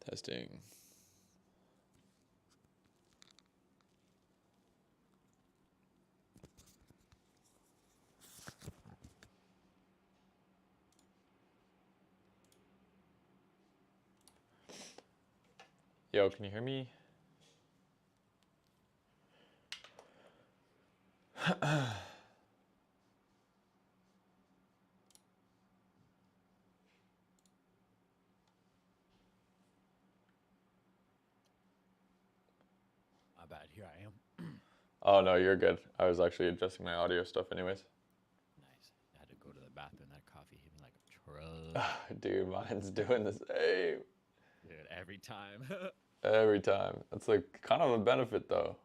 Testing. Yo, can you hear me? My bad. Here I am. Oh no, you're good. I was actually adjusting my audio stuff anyways. Nice. I had to go to the bathroom. That coffee hit me like a truck. Dude, mine's doing the same Dude, every time. every time. It's like kind of a benefit though.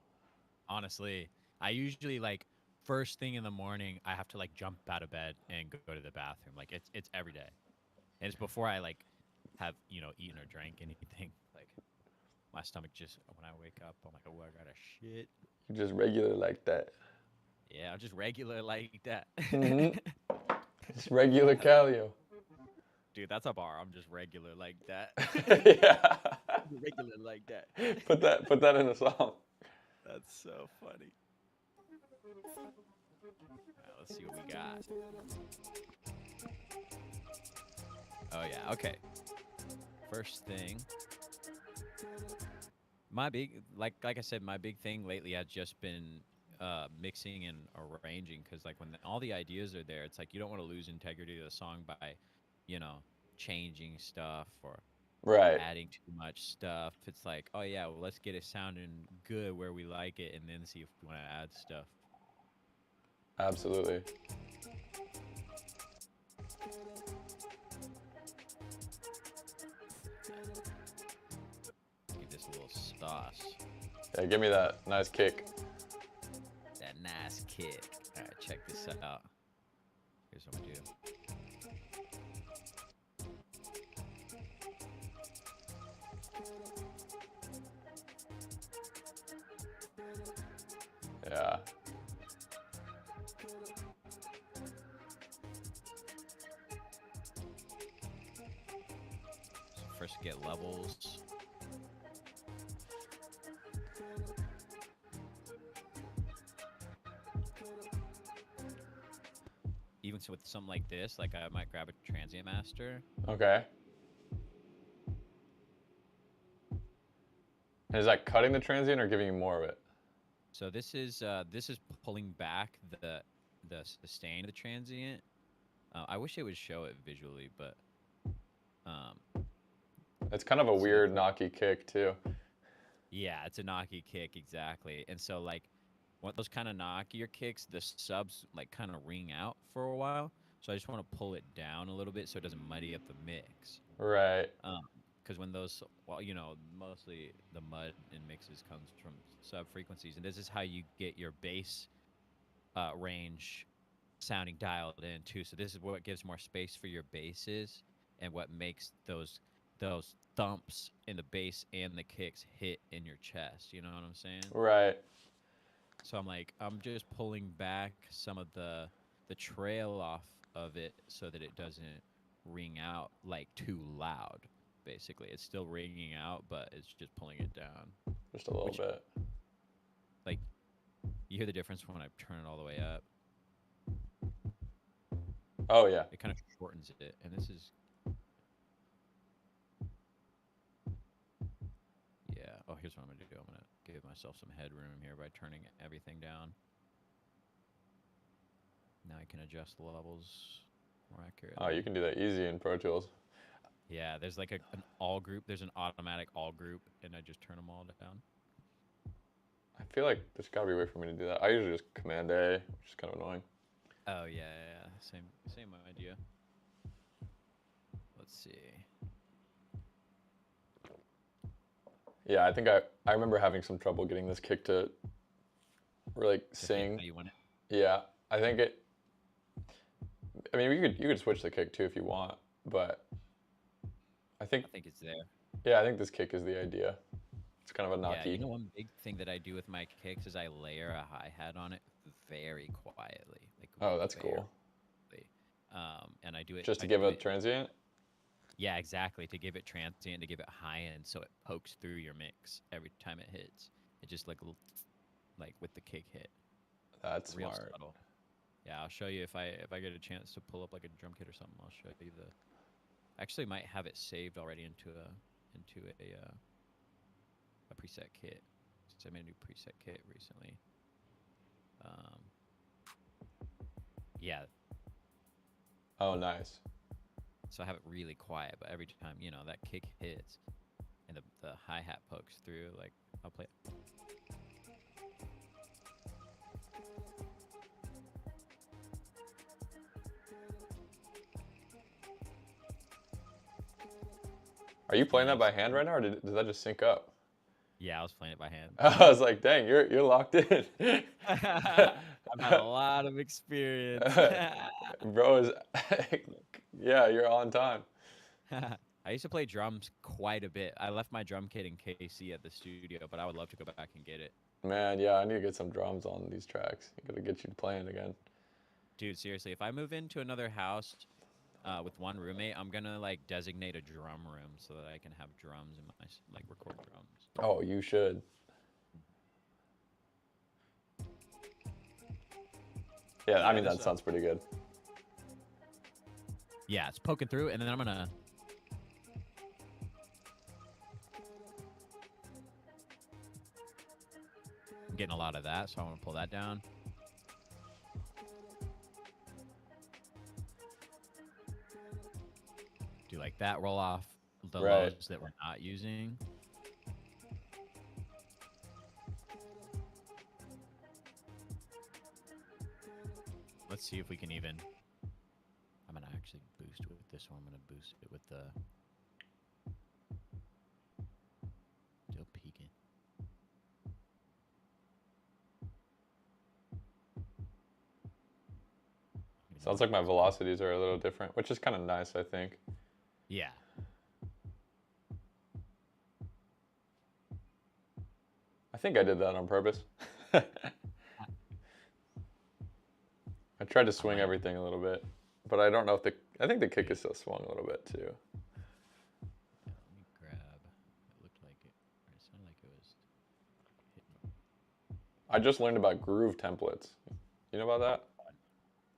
Honestly, I usually like first thing in the morning, I have to like jump out of bed and go to the bathroom. Like it's every day. And it's before I like have, eaten or drank anything. Like my stomach just when I wake up, I'm like, "Oh, I got to shit." You're just regular like that. Yeah, I'm just regular like that. Mm-hmm. Just regular Calio. Dude, that's a bar. I'm just regular like that. Yeah. Regular like that. Put that in a song. That's so funny. All right, let's see what we got. Oh yeah, okay. First thing, my big like I said, my big thing lately has just been mixing and arranging because like when all the ideas are there, it's like you don't want to lose integrity of the song by, you know, changing stuff or Right. adding too much stuff. It's like, oh yeah, well let's get it sounding good where we like it, and then see if we want to add stuff. Absolutely. Give this a little sauce. Yeah, give me that nice kick. That nice kick. All right, check this out. Here's what we do. Yeah. So first get levels. Even so with something like this, like I might grab a transient master. Okay. And is that cutting the transient or giving you more of it? So this is pulling back the sustain of the transient. I wish it would show it visually, but um, It's kind of a so weird knocky kick too. yeah, it's a knocky kick exactly. And so like one those kind of knockier kicks, the subs like kind of ring out for a while. So I just want to pull it down a little bit so it doesn't muddy up the mix. Right. Because when those, well, mostly the mud in mixes comes from sub frequencies, and this is how you get your bass range sounding dialed in too. So this is what gives more space for your basses, and what makes those thumps in the bass and the kicks hit in your chest. You know what I'm saying? Right. So I'm just pulling back some of the trail off of it so that it doesn't ring out like too loud. Basically, it's still ringing out, but it's just pulling it down. Just a little Which, bit. like, you hear the difference when I turn it all the way up. Oh yeah. It kind of shortens it, and this is yeah. Oh, here's what I'm gonna do. I'm gonna give myself some headroom here by turning everything down. Now I can adjust the levels more Oh, you accurately. can do that easy in Pro Tools. Yeah, there's like an all group. There's an automatic all group, and I just turn them all down. I feel like there's gotta be a way for me to do that. I usually just Command A, which is kind of annoying. Oh yeah. Same idea. Let's see. Yeah, I think I remember having some trouble getting this kick to really To fit sing. how you want it. Yeah, I think it. I mean, you could switch the kick too if you want, but I think I think it's there. yeah, I think this kick is the idea. It's kind of a Yeah, knocky. one big thing that I do with my kicks is I layer a hi hat on it very quietly, like Oh, that's very. cool. And I do it. Just to I give do a it. transient. Yeah, exactly. To give it transient, to give it high end, so it pokes through your mix every time it hits. It just like a little, like with the kick hit, That's real smart. subtle. Yeah, I'll show you if I get a chance to pull up like a drum kit or something. I'll show you the. Actually, might have it saved already into a preset kit. So I made a new preset kit recently. Um, yeah, Oh, nice. so I have it really quiet, but every time that kick hits and the hi hat pokes through, like I'll play. Are you playing that Nice. by hand right now, or did that just sync up? Yeah, I was playing it by hand. I was like, dang, you're locked in. I've had a lot of experience. Bro is, yeah, you're on time. I used to play drums quite a bit. I left my drum kit in KC at the studio, but I would love to go back and get it. Man, yeah, I need to get some drums on these tracks. I gotta get you playing again. Dude, seriously, if I move into another house with one roommate, I'm gonna like designate a drum room so that I can have drums in like record drums. Oh, you should. Yeah, I Yeah, mean, that sounds pretty good. yeah, it's poking through, and then I'm getting a lot of that, so I want to pull that down. Do like that, roll off the Right. lows that we're not using. Let's see if we can even. I'm gonna actually boost with this one. I'm gonna boost it with the. Still peaking. Sounds like my velocities are a little different, which is kind of nice, I think. Yeah. I think I did that on purpose. I tried to swing everything a little bit, but I don't know if I think the kick is still swung a little bit too. Yeah, let me grab. It looked like it. Or it sounded like it was hitting. I just learned about groove templates. You know about that?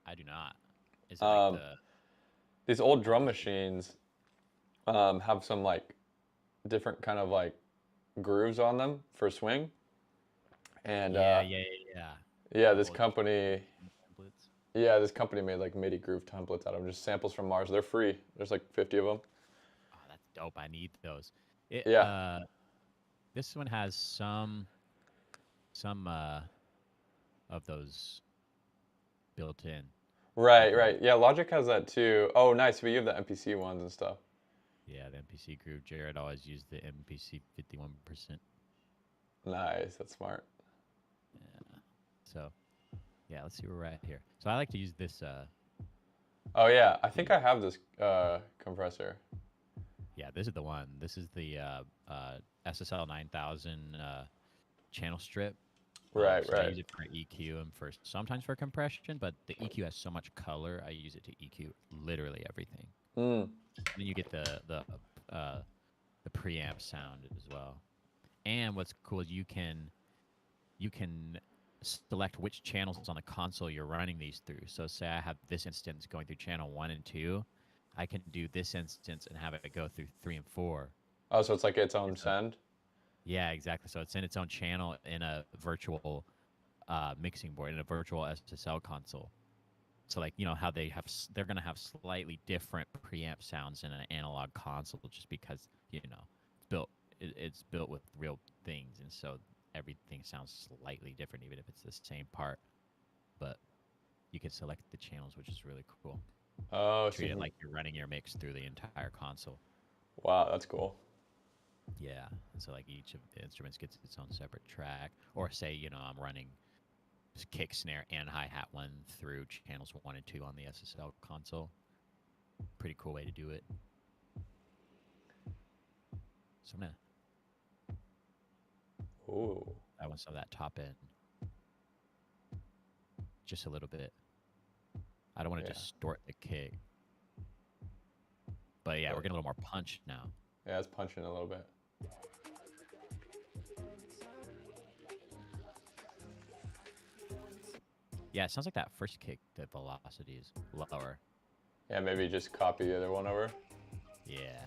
I do not. Is it like These old drum machines have some like different kind of like grooves on them for swing, and yeah. yeah, The this old company, templates. yeah, this company made like MIDI groove templates out of just samples from Mars. They're free. There's like 50 of them. Oh, that's dope. I need those. It Yeah. This one has some of those built in. Right, Like right. Yeah, Logic has that too. Oh, nice. But you have the MPC ones and stuff. yeah, the MPC groove. Jared always used the MPC 51%. Nice. That's smart. Yeah. So yeah, let's see where we're at here. So I like to use this. Oh yeah, I think I have this compressor. Yeah, this is the one. This is the SSL 9000 channel strip. Right, So I right. use it for EQ and for sometimes for compression, but the EQ has so much color. I use it to EQ literally everything. Mm. And then you get the preamp sound as well. And what's cool is you can select which channels on the console you're running these through. So say I have this instance going through channel 1 and 2, I can do this instance and have it go through 3 and 4. Oh, so it's like its own send. Yeah, exactly. So it's in its own channel in a virtual mixing board, in a virtual SSL console. So like how they're gonna have slightly different preamp sounds in an analog console just because it's built with real things, and so everything sounds slightly different even if it's the same part. But you can select the channels, which is really cool. Oh, so Treat it like you're running your mix through the entire console. wow, that's cool. Yeah. And so like each of the instruments gets its own separate track. Or say, I'm running kick, snare, and hi-hat one through channels 1 and 2 on the SSL console. Pretty cool way to do it. So I'm gonna Ooh. I want some of that top end. Just a little bit. I don't want to distort the kick. But yeah, we're getting a little more punch now. Yeah, it's punching a little bit. Yeah, it sounds like that first kick, the velocity is lower. Yeah, maybe just copy the other one over. Yeah.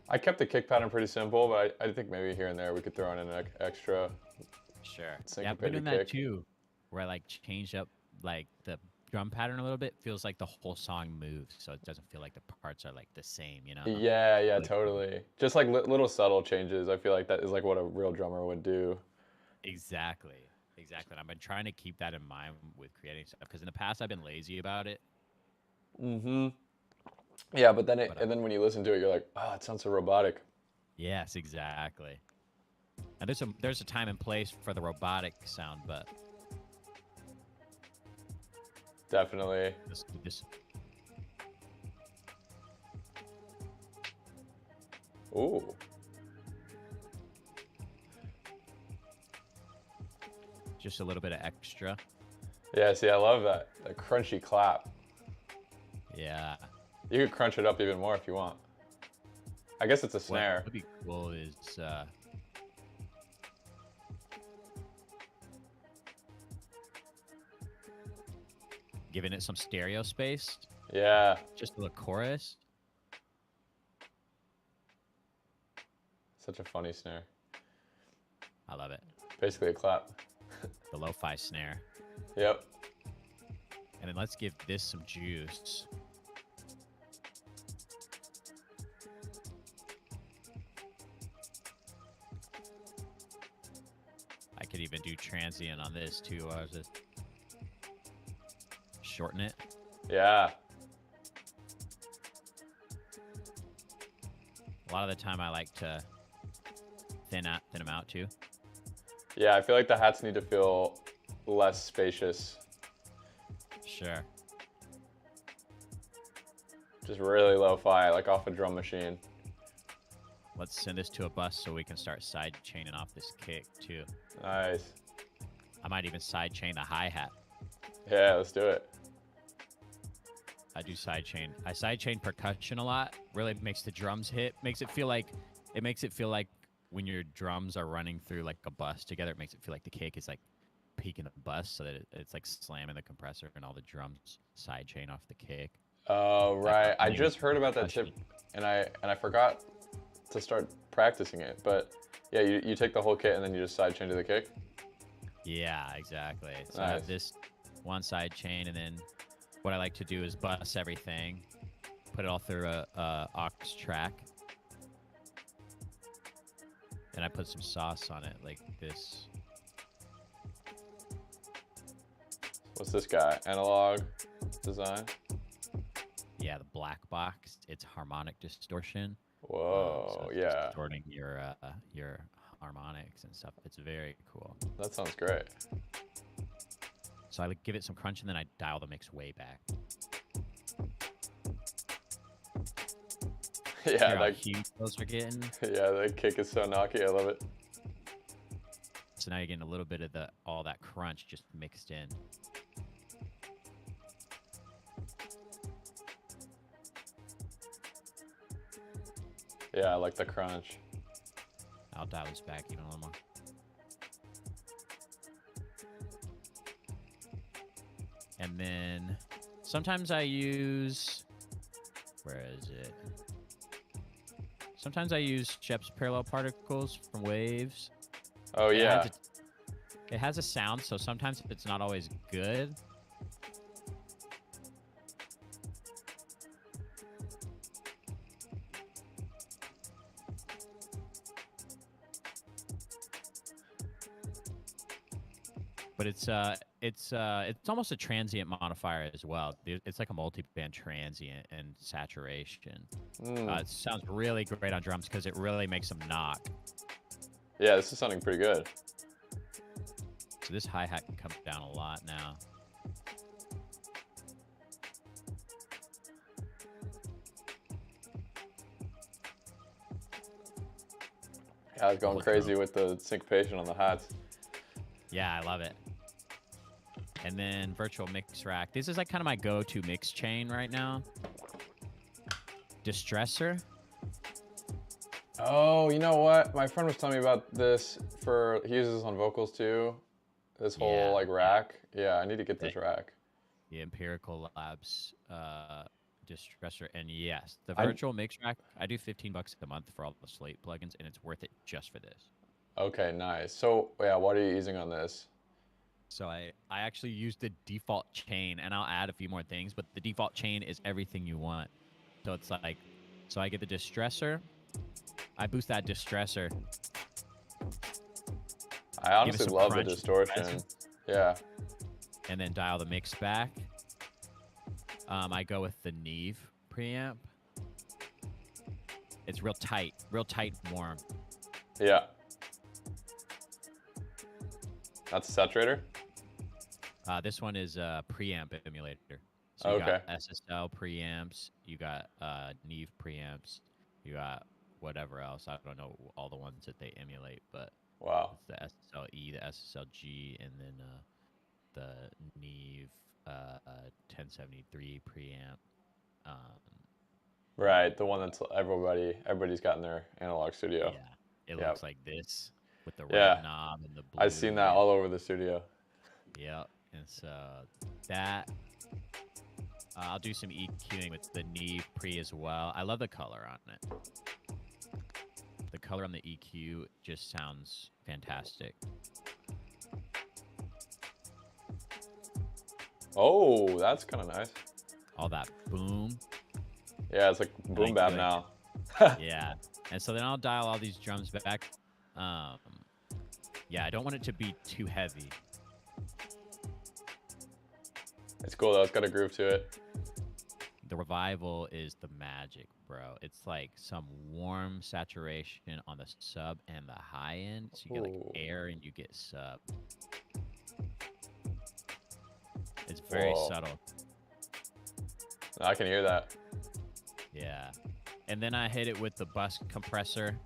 I kept the kick pattern pretty simple, but I think maybe here and there we could throw in an extra Sure. Yeah, I've been syncopated doing that kick. too, where I like change up like the drum pattern a little bit. Feels like the whole song moves, so it doesn't feel like the parts are like the same, you know? Yeah, yeah, Like, totally. Just like little subtle changes. I feel like that is like what a real drummer would do. exactly. Exactly. And I've been trying to keep that in mind with creating stuff because in the past I've been lazy about it. Mm-hmm. Yeah, but then But and then when you listen to it, you're like, oh, it sounds so robotic. yes, exactly. And there's a time and place for the robotic sound, but Definitely. this Ooh. just a little bit of extra. Yeah, see, I love that. That crunchy clap. Yeah. You could crunch it up even more if you want. I guess it's a snare. What would be cool is giving it some stereo space, Yeah. just the chorus. Such a funny snare. I love it. Basically a clap. The lo-fi snare. Yep. And then let's give this some juice. I could even do transient on this too. Just shorten it. Yeah. A lot of the time I like to thin them out too. Yeah, I feel like the hats need to feel less spacious. Sure. Just really lo-fi, like off a drum machine. Let's send this to a bus so we can start side chaining off this kick too. Nice. I might even side chain the hi-hat. Yeah, let's do it. I do side chain. I side chain percussion a lot. Really makes the drums hit. Makes it feel like when your drums are running through like a bus together, it makes it feel like the kick is like peaking the bus so that it's like slamming the compressor and all the drums side chain off the kick. Oh, right. I Maybe just heard about that tip and I forgot to start practicing it. But yeah, you take the whole kit and then you just side chain to the kick. Yeah, exactly. So I Nice. have this one side chain, and then what I like to do is bus everything, put it all through a aux track, and I put some sauce on it like this. What's this guy? Analog design? Yeah, the black box. It's harmonic distortion. Whoa, So it's yeah. distorting your harmonics and stuff. It's very cool. That sounds great. So I like give it some crunch, and then I dial the mix way back. Yeah, Hear how that, huge those are getting. yeah, the kick is so knocky. I love it. So now you're getting a little bit of all that crunch just mixed in. Yeah, I like the crunch. I'll dial this back even a little more. And then sometimes I use, where is it? Sometimes I use Shep's parallel particles from Waves. Oh, yeah. It has a sound, so sometimes it's not always good. But it's almost a transient modifier as well. It's like a multi-band transient and saturation. It sounds really great on drums because it really makes them knock. Yeah, this is sounding pretty good. So this hi-hat can come down a lot now. Yeah, I was the going whole crazy drum. with the syncopation on the hats. Yeah, I love it. And then virtual mix rack. This is like kind of my go-to mix chain right now. Distressor. Oh, you know what? My friend was telling me about this for, he uses this on vocals too. This whole Yeah, like rack. Yeah, I need to get the, this rack. the Empirical Labs distressor. And yes, the I virtual mix rack. I do $15 a month for all the Slate plugins, and it's worth it just for this. Okay, nice. So yeah, what are you using on this? So I actually use the default chain, and I'll add a few more things, but the default chain is everything you want. So it's like, so I get the distressor. I boost that distressor. I Give it honestly some love the crunch, distortion. Yeah. and then dial the mix back. I go with the Neve preamp. It's real tight, warm. Yeah. That's a saturator? This one is a preamp emulator. So you got Okay. SSL preamps, you got Neve preamps, you got whatever else. I don't know all the ones that they emulate, but Wow. it's the SSLE, the SSLG, and then the Neve 1073 preamp. Um, Right, the one that's everybody's got in their analog studio. yeah, it Yeah. looks like this with the red Yeah. knob and the I've seen blue. that Yeah, all over the studio. yep. And so that I'll do some EQing with the Neve pre as well. I love the color on it. The color on the EQ just sounds fantastic. Oh, that's kind of nice. All that boom. Yeah, it's like I boom bap do it. now. Yeah. And so then I'll dial all these drums back. Yeah, I don't want it to be too heavy. It's cool though. It's got a groove to it. The revival is the magic, bro. It's like some warm saturation on the sub and the high end. So you get like Ooh. air and you get sub. It's very Whoa. subtle. I can hear that. Yeah. And then I hit it with the bus compressor.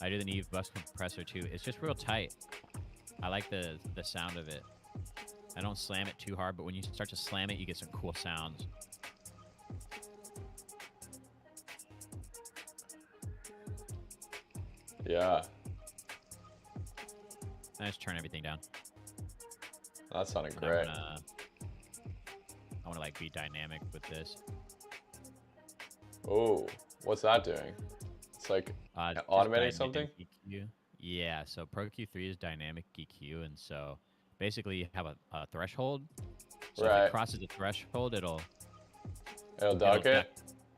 I do the Neve bus compressor too. It's just real tight. I like the sound of it. I don't slam it too hard, but when you start to slam it, you get some cool sounds. Yeah. I just turn everything down. That sounded And great. I want to like be dynamic with this. Oh, what's that doing? It's like Just automating something? dynamic EQ. Yeah, so Pro Q3 is dynamic EQ, and so basically you have a threshold. So if Right. it crosses the threshold, it'll It'll it?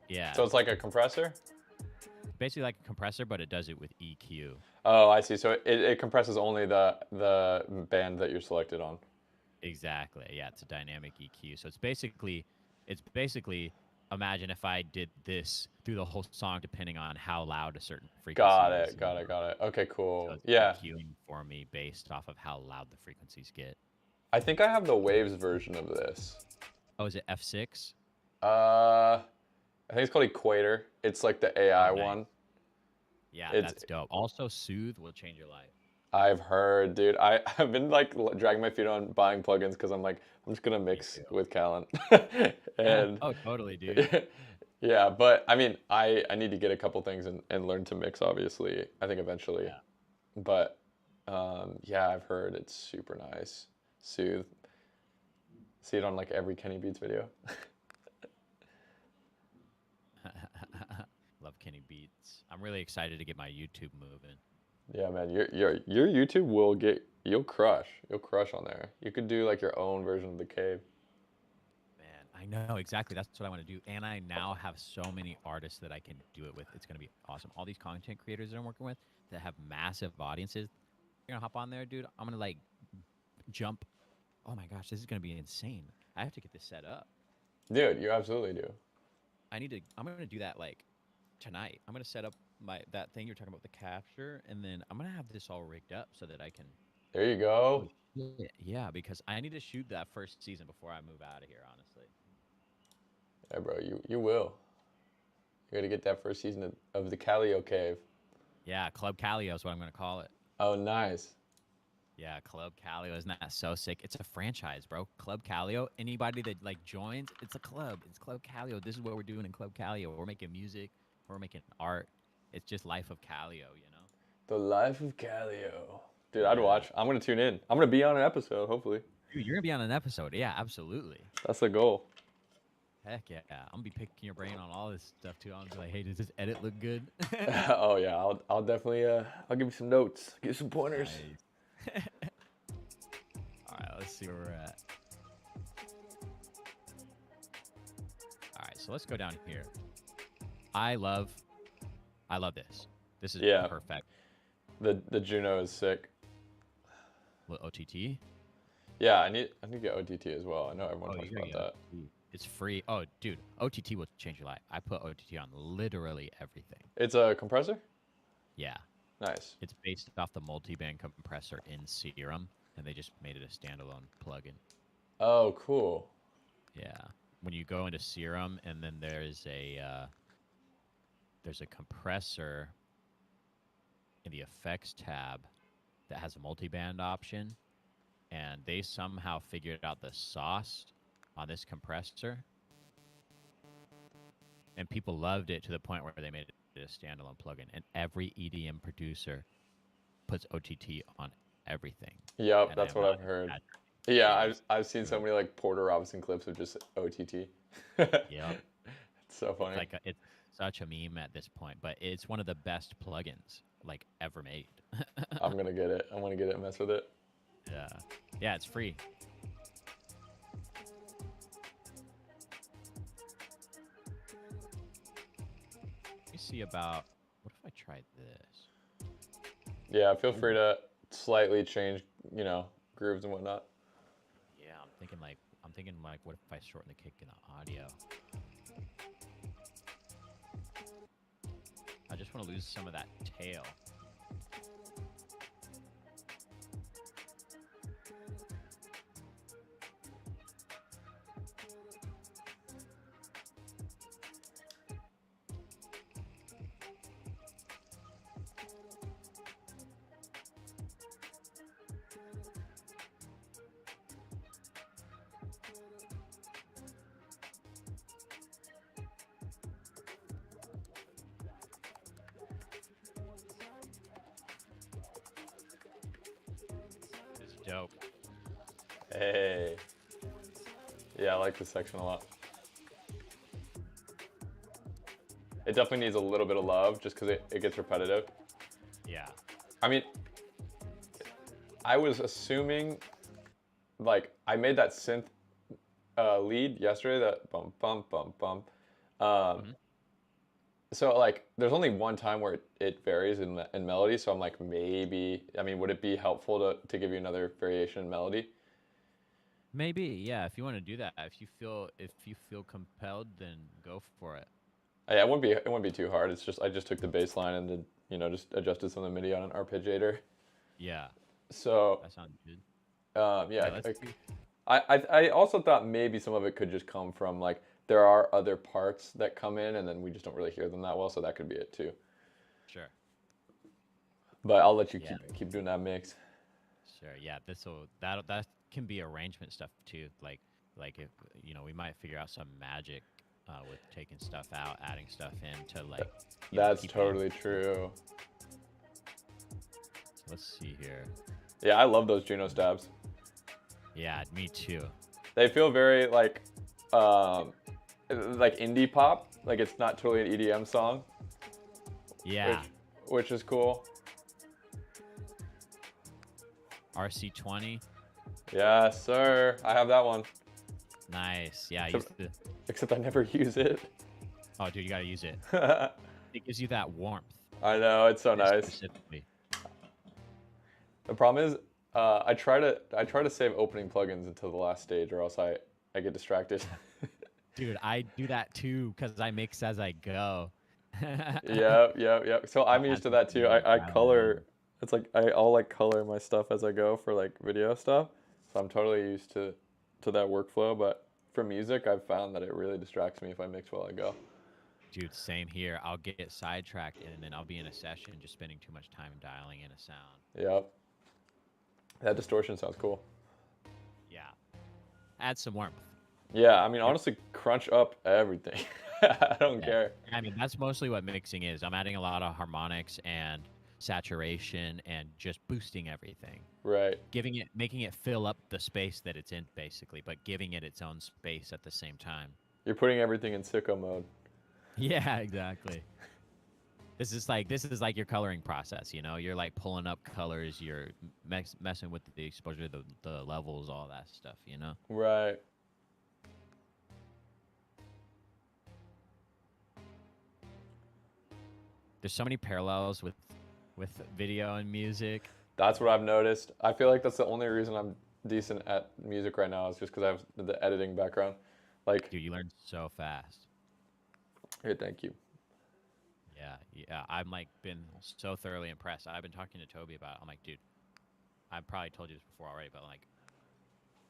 Yeah. So it's like a compressor? Basically like a compressor, but it does it with EQ. Oh, I see. So it compresses only the band that you're selected on. Exactly. Yeah, it's a dynamic EQ. So it's basically imagine if I did this through the whole song depending on how loud a certain frequency Got is. it. Got it. Got it. Okay, So cool. it's Yeah. EQing for me based off of how loud the frequencies get. I think I have the Waves version of this. Oh, is it F6? I think it's called Equator. It's like the AI Oh, nice. one. Yeah, It's- that's dope. Also, Soothe will change your life. I've heard, dude. I've been like dragging my feet on buying plugins because I'm like, I'm just gonna mix too. with Callan. And Oh, totally, dude. yeah, but I mean, I need to get a couple things and learn to mix, obviously. I think eventually. Yeah. But yeah, I've heard it's super nice. Soothe. See it on like every Kenny Beats video. Love Kenny Beats. I'm really excited to get my YouTube moving. Yeah, man, your YouTube you'll crush. You'll crush on there. You could do like your own version of the cave. Man, I know exactly. That's what I want to do. And I now have so many artists that I can do it with. It's going to be awesome. All these content creators that I'm working with that have massive audiences. You're going to hop on there, dude. I'm going to like jump. Oh my gosh, this is going to be insane. I have to get this set up. Dude, you absolutely do. I'm going to do that like tonight. I'm going to set up that thing you're talking about, the capture, and then I'm going to have this all rigged up so that I can. There you go. Yeah, because I need to shoot that first season before I move out of here, honestly. Yeah, bro, you will. You got to get that first season of the Calio Cave. Yeah, Club Calio is what I'm gonna call it. Oh, nice. Yeah, Club Calio. Isn't that so sick? It's a franchise, bro. Club Calio. Anybody that like joins, it's a club. It's Club Calio. This is what we're doing in Club Calio. We're making music. We're making art. It's just life of Calio, you know? The Life of Calio. Dude, I'd Yeah. watch. I'm gonna tune in. I'm gonna be on an episode, hopefully. Dude, you're gonna be on an episode. Yeah, absolutely. That's the goal. Heck yeah. I'm gonna be picking your brain on all this stuff too. I'm gonna be like, hey, does this edit look good? Oh yeah, I'll definitely I'll give you some notes, give you some pointers. Nice. All right, let's see where we're at. All right, so let's go down here. I love this. This is Yeah. perfect. The Juno is sick. OTT. Yeah, I need to get OTT as well. I know everyone talks You gotta about get that. OTT. It's free. Oh, dude, OTT will change your life. I put OTT on literally everything. It's a compressor? Yeah. Nice. It's based off the multi-band compressor in Serum, and they just made it a standalone plugin. Oh, cool. Yeah. When you go into Serum, and then there's a compressor in the effects tab that has a multi-band option, and they somehow figured out the sauce on this compressor, and people loved it to the point where they made it a standalone plugin. And every EDM producer puts OTT on everything. Yep, And that's I'm what not I've heard. exaggerating. Yeah, It I've is I've seen so true. many like Porter Robinson clips of just OTT. Yep. It's so funny. It's such a meme at this point, but it's one of the best plugins like ever made. I'm gonna get it. I'm gonna get it and mess with it. Yeah. Yeah, it's free. Let me see about what if I tried this? Yeah, feel free to slightly change, grooves and whatnot. Yeah, I'm thinking like what if I shorten the kick in the audio? I just want to lose some of that tail. It's dope. Hey. Yeah, I like this section a lot. It definitely needs a little bit of love just because it gets repetitive. Yeah. I mean, I was assuming, like, I made that synth lead yesterday, that bump, bump, bump, bump. So, like, there's only one time where it varies in melody, so I'm like, maybe, I mean, would it be helpful to give you another variation in melody? Maybe, yeah, if you want to do that, if you feel compelled, then go for it. Yeah, it wouldn't be too hard. It's just I just took the bass line and then, just adjusted some of the MIDI on an arpeggiator. Yeah, So, that sounds good. yeah, let's see. I also thought maybe some of it could just come from like there are other parts that come in and then we just don't really hear them that well, so that could be it too. Sure. But I'll let you Yeah. keep doing that mix. Sure. Yeah, that can be arrangement stuff too. Like if we might figure out some magic with taking stuff out, adding stuff in to like. That's keep it totally true. So let's see here. Yeah, I love those Juno stabs. Yeah, me too. They feel very like indie pop. Like it's not totally an EDM song. Yeah. Which is cool. RC20. Yes, sir. I have that one. Nice. Yeah. Except I never use it. Oh, dude, you gotta use it. It gives you that warmth. I know, it's so nice. Specifically. The problem is, I try to save opening plugins until the last stage, or else I get distracted. Dude, I do that too because I mix as I go. Yep. So I'm used to that too. I color. It's like I'll like color my stuff as I go for like video stuff. So I'm totally used to that workflow. But for music, I've found that it really distracts me if I mix while I go. Dude, same here. I'll get sidetracked and then I'll be in a session just spending too much time dialing in a sound. Yep. That distortion sounds cool. Yeah. Add some warmth. Yeah, I mean, You're- honestly, crunch up everything. I don't yeah. care. I mean, that's mostly what mixing is. I'm adding a lot of harmonics and saturation and just boosting everything. Right. Making it fill up the space that it's in, basically, but giving it its own space at the same time. You're putting everything in sicko mode. Yeah, exactly. This is like your coloring process, you know. You're like pulling up colors. You're messing with the exposure, the levels, all that stuff, you know. Right. There's so many parallels with video and music. That's what I've noticed. I feel like that's the only reason I'm decent at music right now is just because I have the editing background. Like, Dude, you learn so fast. here, thank you. Yeah, yeah. I'm like been so thoroughly impressed. I've been talking to Toby about it. I'm like, dude, I've probably told you this before already, but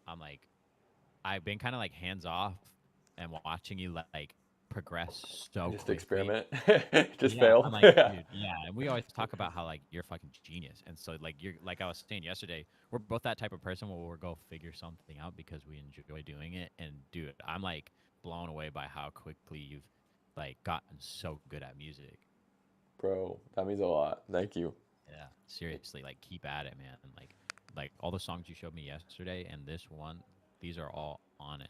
I'm like, I've been kind of like hands off and watching you like progress so Just quickly. experiment. Just Yeah, fail. I'm like, dude, yeah. And we always talk about how like you're a fucking genius. And so like you're like I was saying yesterday, we're both that type of person where we'll go figure something out because we enjoy doing it. And dude, I'm like blown away by how quickly you've like gotten so good at music. Bro, that means a lot. Thank you. Yeah, seriously, like keep at it, man. And like all the songs you showed me yesterday and this one, these are all on it.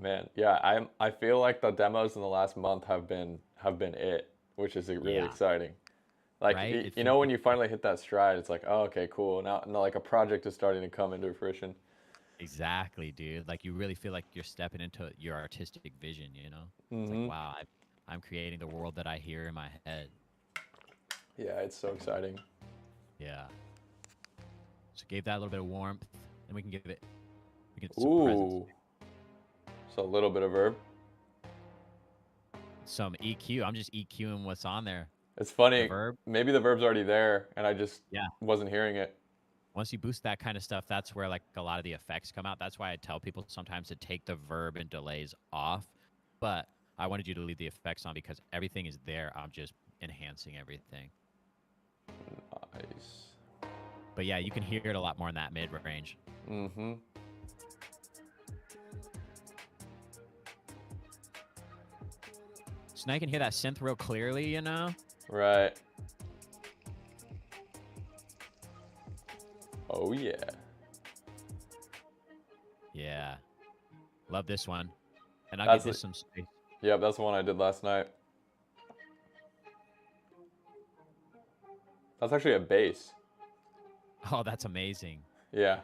Man, yeah, I feel like the demos in the last month have been it, which is really Yeah. exciting. Like Right? you know when you finally hit that stride, it's like, oh, okay, cool. Now like a project is starting to come into fruition. Exactly, dude. Like you really feel like you're stepping into your artistic vision, you know? It's like, Mm-hmm. wow, I'm creating the world that I hear in my head. Yeah, it's so exciting. Yeah. So gave that a little bit of warmth, and we can get some presence. Ooh. So a little bit of verb. Some EQ. I'm just EQing what's on there. It's The funny. verb. Maybe the verb's already there and I just Yeah. wasn't hearing it. Once you boost that kind of stuff, that's where like a lot of the effects come out. That's why I tell people sometimes to take the verb and delays off. But I wanted you to leave the effects on because everything is there. I'm just enhancing everything. Nice. But yeah, you can hear it a lot more in that mid range. Mm-hmm. So now you can hear that synth real clearly, you know? Right. Oh yeah. Yeah. Love this one. And I'll That's give this some space. Yep, that's the one I did last night. That's actually a bass. Oh, that's amazing. Yeah.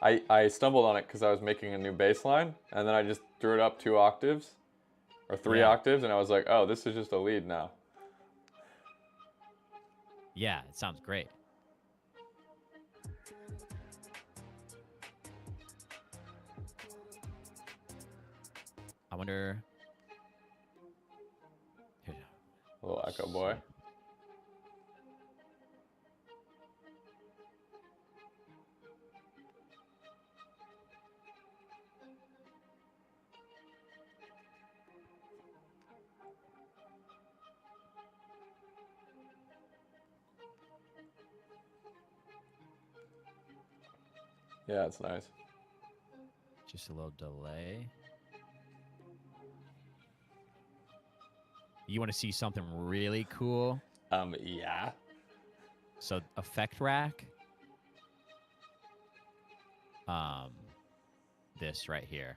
I stumbled on it because I was making a new bass line, and then I just threw it up 2 octaves, or 3 Yeah. octaves, and I was like, oh, this is just a lead now. Yeah, it sounds great. I wonder. Here. A little echo boy. Yeah, it's nice. Just a little delay. You want to see something really cool? Yeah. So effect rack. This right here.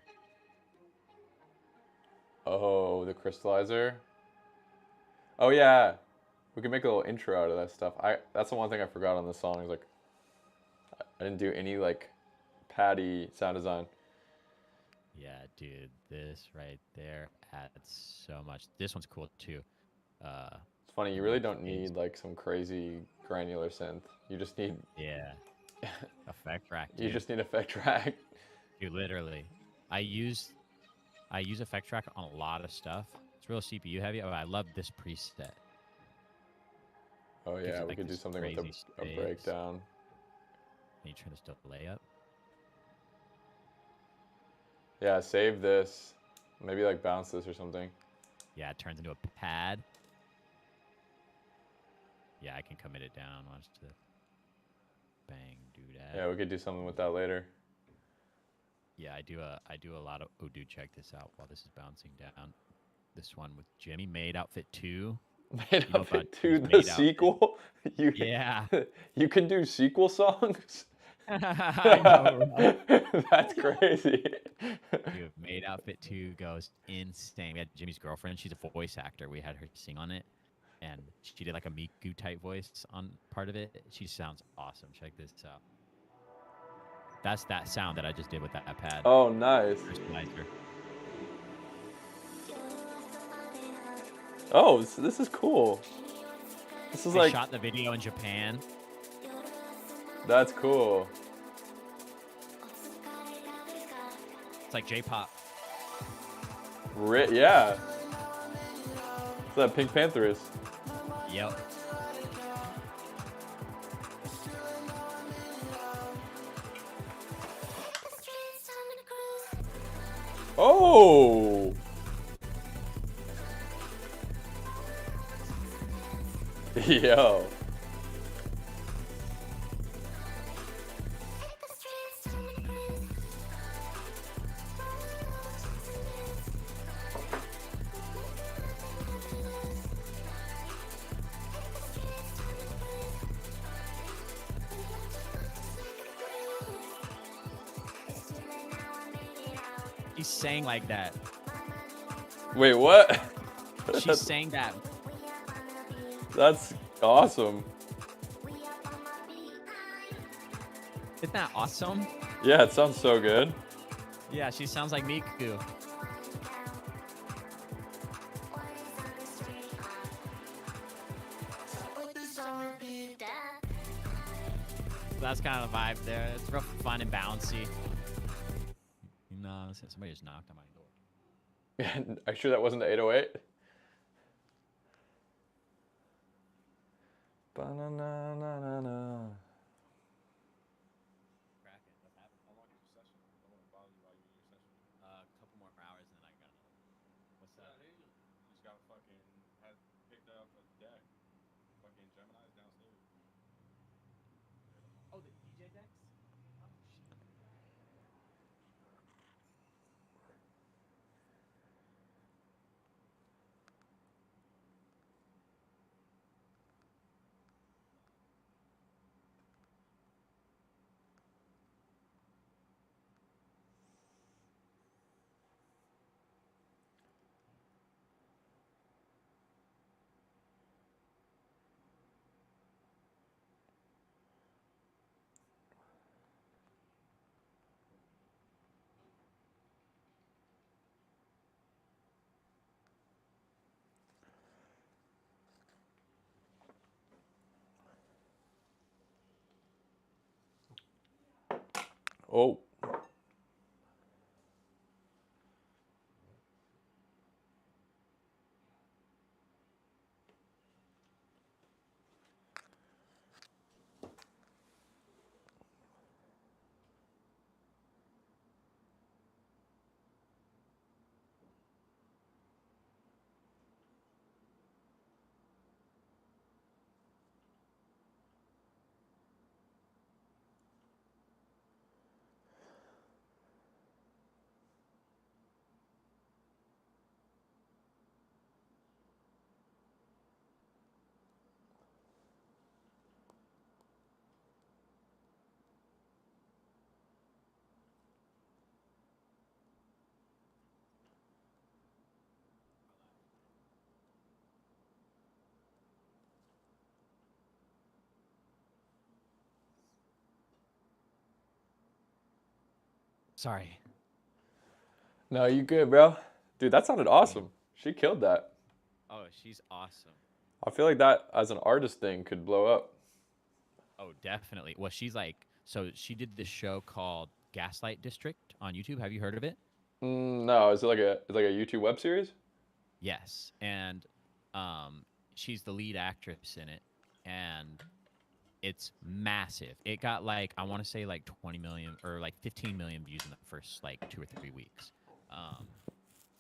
Oh, the crystallizer. Oh yeah. We could make a little intro out of that stuff. That's the one thing I forgot on this song is like I didn't do any like patty sound design. Yeah, dude, this right there adds so much. This one's cool too. It's funny, you really don't need like some crazy granular synth. You just need Yeah. Effect rack, dude. you just need effect track. Dude, literally. I use effect track on a lot of stuff. It's real CPU heavy. Oh, I love this preset. Oh Gives yeah, it, we like, could do this something with crazy a space. breakdown. Can you turn this delay up? Yeah, save this. Maybe like bounce this or something. Yeah, it turns into a pad. Yeah, I can commit it down. Watch the bang, do that. Yeah, we could do something with that later. Yeah, I do a lot of. Oh, dude, check this out. While this is bouncing down, this one with Jimmy Made Outfit 2. Made You know up about it to Jimmy's the Made Outfit? sequel. You Yeah, you can do sequel songs. I know, right? That's crazy. Dude, Made Outfit 2 goes insane. We had Jimmy's girlfriend. She's a voice actor. We had her sing on it, and she did like a Miku type voice on part of it. She sounds awesome. Check this out. That's that sound that I just did with that pad. Oh, nice. Crystallizer. Oh, this is cool. This is They like shot the video in Japan. that's cool. It's like J-pop. Yeah. It's that Pink Pantheress. Yep. Oh. Yo. She's saying like that. Wait, what? She's saying that. That's awesome. Isn't that awesome? Yeah, it sounds so good. Yeah, she sounds like Miku. That's kind of the vibe there. It's real fun and bouncy. No, somebody just knocked on my door. Are you sure that wasn't the 808? Ba-na-na-na-na-na. A couple more hours and then I got another. What's that? Just got fucking had picked up a deck. Fucking Gemini's downstairs. Oh, the DJ decks? Oh, shit. Oh. Sorry. No, you good, bro? Dude, that sounded awesome. She killed that. Oh, she's awesome. I feel like that as an artist thing could blow up. Oh, definitely. Well, she's like, so she did this show called Gaslight District on YouTube. Have you heard of it? No, is it like a YouTube web series? Yes. And she's the lead actress in it. And it's massive. It got like, I want to say like 20 million or like 15 million views in the first like 2 or 3 weeks.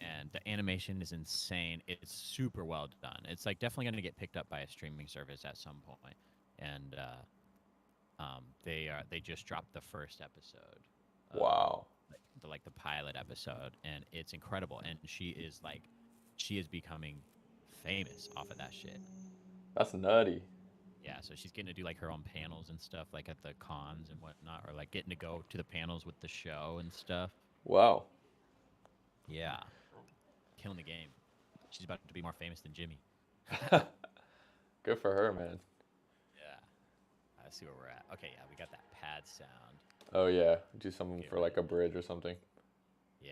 And the animation is insane. It's super well done. It's like definitely going to get picked up by a streaming service at some point. And they just dropped the first episode. Wow. The pilot episode, and it's incredible. And she is becoming famous off of that shit. That's nutty. Yeah, so she's getting to do like her own panels and stuff, like at the cons and whatnot, or like getting to go to the panels with the show and stuff. Wow. Yeah, killing the game. She's about to be more famous than Jimmy. Good for her, man. Yeah. Let's see where we're at. Okay, yeah, we got that pad sound. Oh yeah, do something for like a bridge or something. Yeah.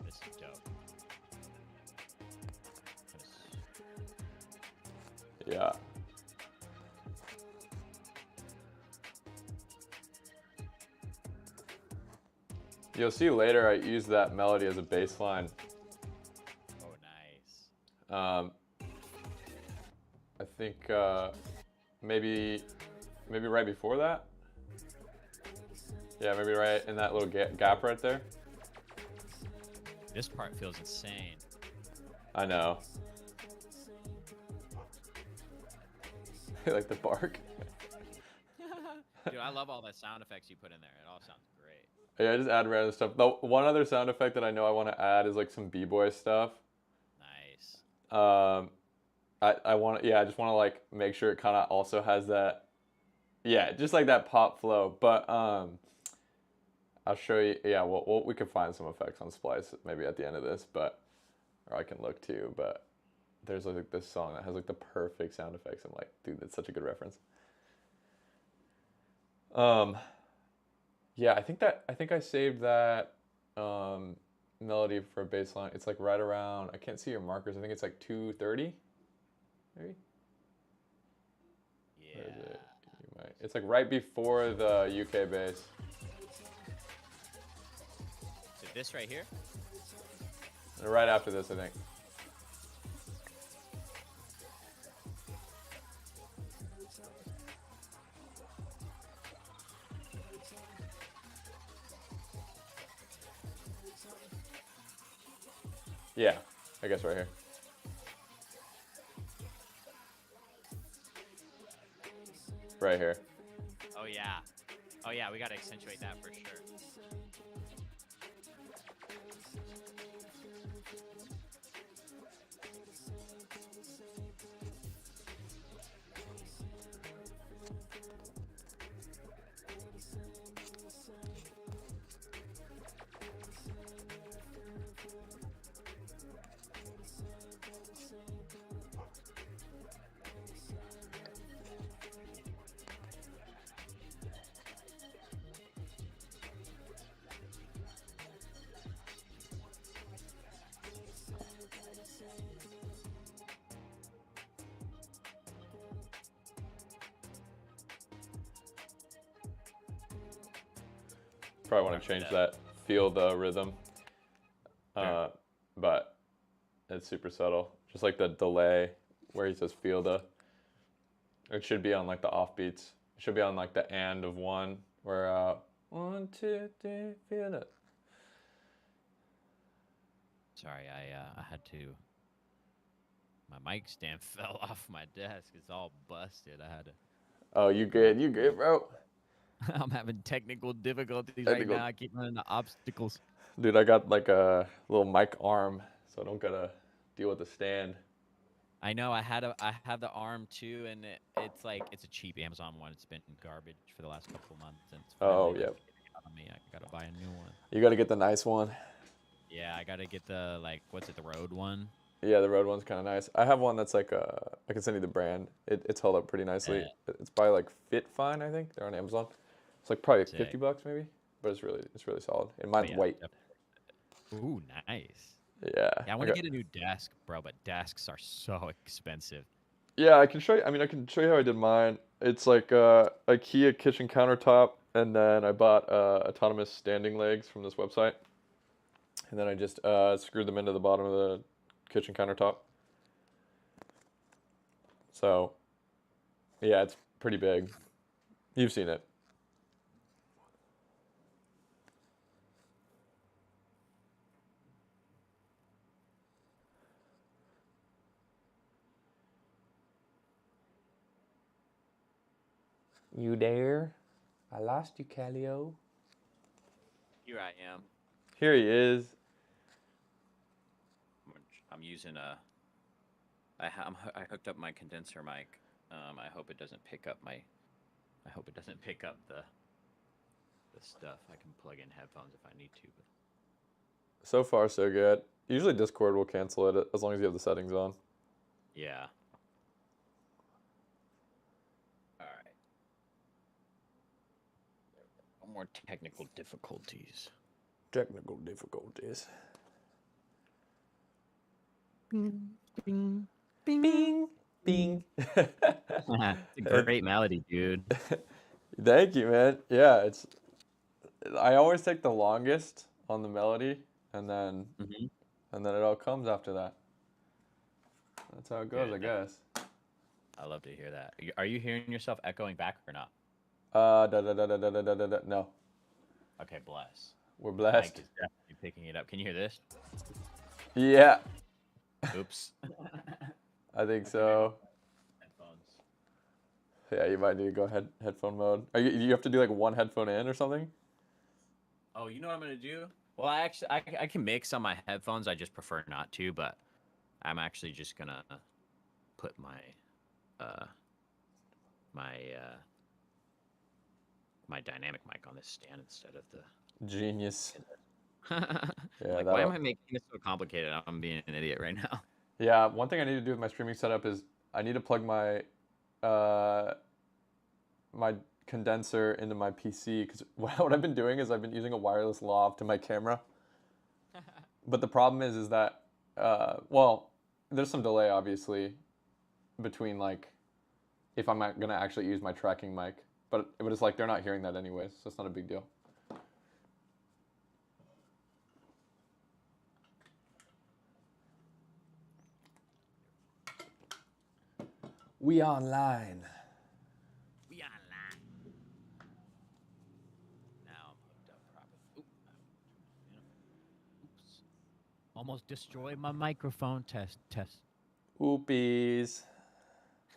This is dope. Yeah. You'll see later I use that melody as a bass line. Oh, nice. I think maybe right before that. Yeah, maybe right in that little gap right there. This part feels insane. I know. Like the bark. Dude, I love all the sound effects you put in there. It all sounds great. Yeah, I just add random stuff. The one other sound effect that I know I want to add is like some b-boy stuff. Nice. I want I just want to like make sure it kind of also has that, yeah, just like that pop flow. But I'll show you. Yeah, we could find some effects on Splice maybe at the end of this, or I can look too. But there's like this song that has like the perfect sound effects. I'm like, dude, that's such a good reference. Yeah, I think I saved that melody for a bass line. It's like right around, I can't see your markers. I think it's like 2:30, maybe. Yeah. Where is it? You might. It's like right before the UK bass. So this right here? And right after this, I think. Yeah, I guess right here. Right here. Oh yeah. Oh yeah, we gotta accentuate that for sure. Probably want to change that, feel the rhythm. But it's super subtle. Just like the delay where he says feel the. It should be on like the offbeats. It should be on like the and of one where 1, 2, 3, feel it. Sorry, I had to. My mic stand fell off my desk. It's all busted. I had to. Oh, you good, bro. I'm having technical difficulties right now. I keep running into obstacles. Dude, I got like a little mic arm, so I don't gotta deal with the stand. I know. I have the arm too, and it's a cheap Amazon one. It's been garbage for the last couple of months. And it's Yeah. On me. I gotta buy a new one. You gotta get the nice one. Yeah, I gotta get the the Rode one. Yeah, the Rode one's kind of nice. I have one that's like I can send you the brand. It's held up pretty nicely. Yeah. It's by like Fit Fine, I think. They're on Amazon. It's like probably Sick. $50 maybe, but it's really solid. And mine's white. Ooh, nice. Yeah. Yeah, I want to get a new desk, bro, but desks are so expensive. Yeah, I can show you. I mean, I can show you how I did mine. It's like IKEA kitchen countertop, and then I bought autonomous standing legs from this website. and then I just screwed them into the bottom of the kitchen countertop. So, yeah, it's pretty big. You've seen it. You there? I lost you, Calio. Here I am. Here he is. I'm using I hooked up my condenser mic. I hope it doesn't pick up my. I hope it doesn't pick up the stuff. I can plug in headphones if I need to. But So far, so good. Usually Discord will cancel it as long as you have the settings on. yeah. All right. No more technical difficulties. Technical difficulties. Bing, bing, Bing, bing. It's a great melody, dude. Thank you, man. Yeah, it's. I always take the longest on the melody, and then it all comes after that. That's how it goes, Good. I guess. I love to hear that. Are you hearing yourself echoing back or not? No, Okay, bless. we're Mike blessed. is definitely picking it up. Can you hear this? Yeah, Oops. I think so. Headphones. Yeah, you might need to go headphone mode. You have to do like one headphone in or something? Oh, you know what I'm gonna do? Well, I can mix on my headphones. I just prefer not to, but I'm actually just gonna put my my my dynamic mic on this stand instead of the. Genius. Yeah, like, why am I making this so complicated? I'm being an idiot right now. Yeah, one thing I need to do with my streaming setup is I need to plug my my condenser into my PC because what I've been doing is I've been using a wireless lav to my camera. But the problem is that well, there's some delay obviously between like if I'm gonna actually use my tracking mic, but it's like they're not hearing that anyways, so it's not a big deal. We online. We online. Now I'm hooked up properly. Oops. Almost destroyed my microphone. Test. Oopies.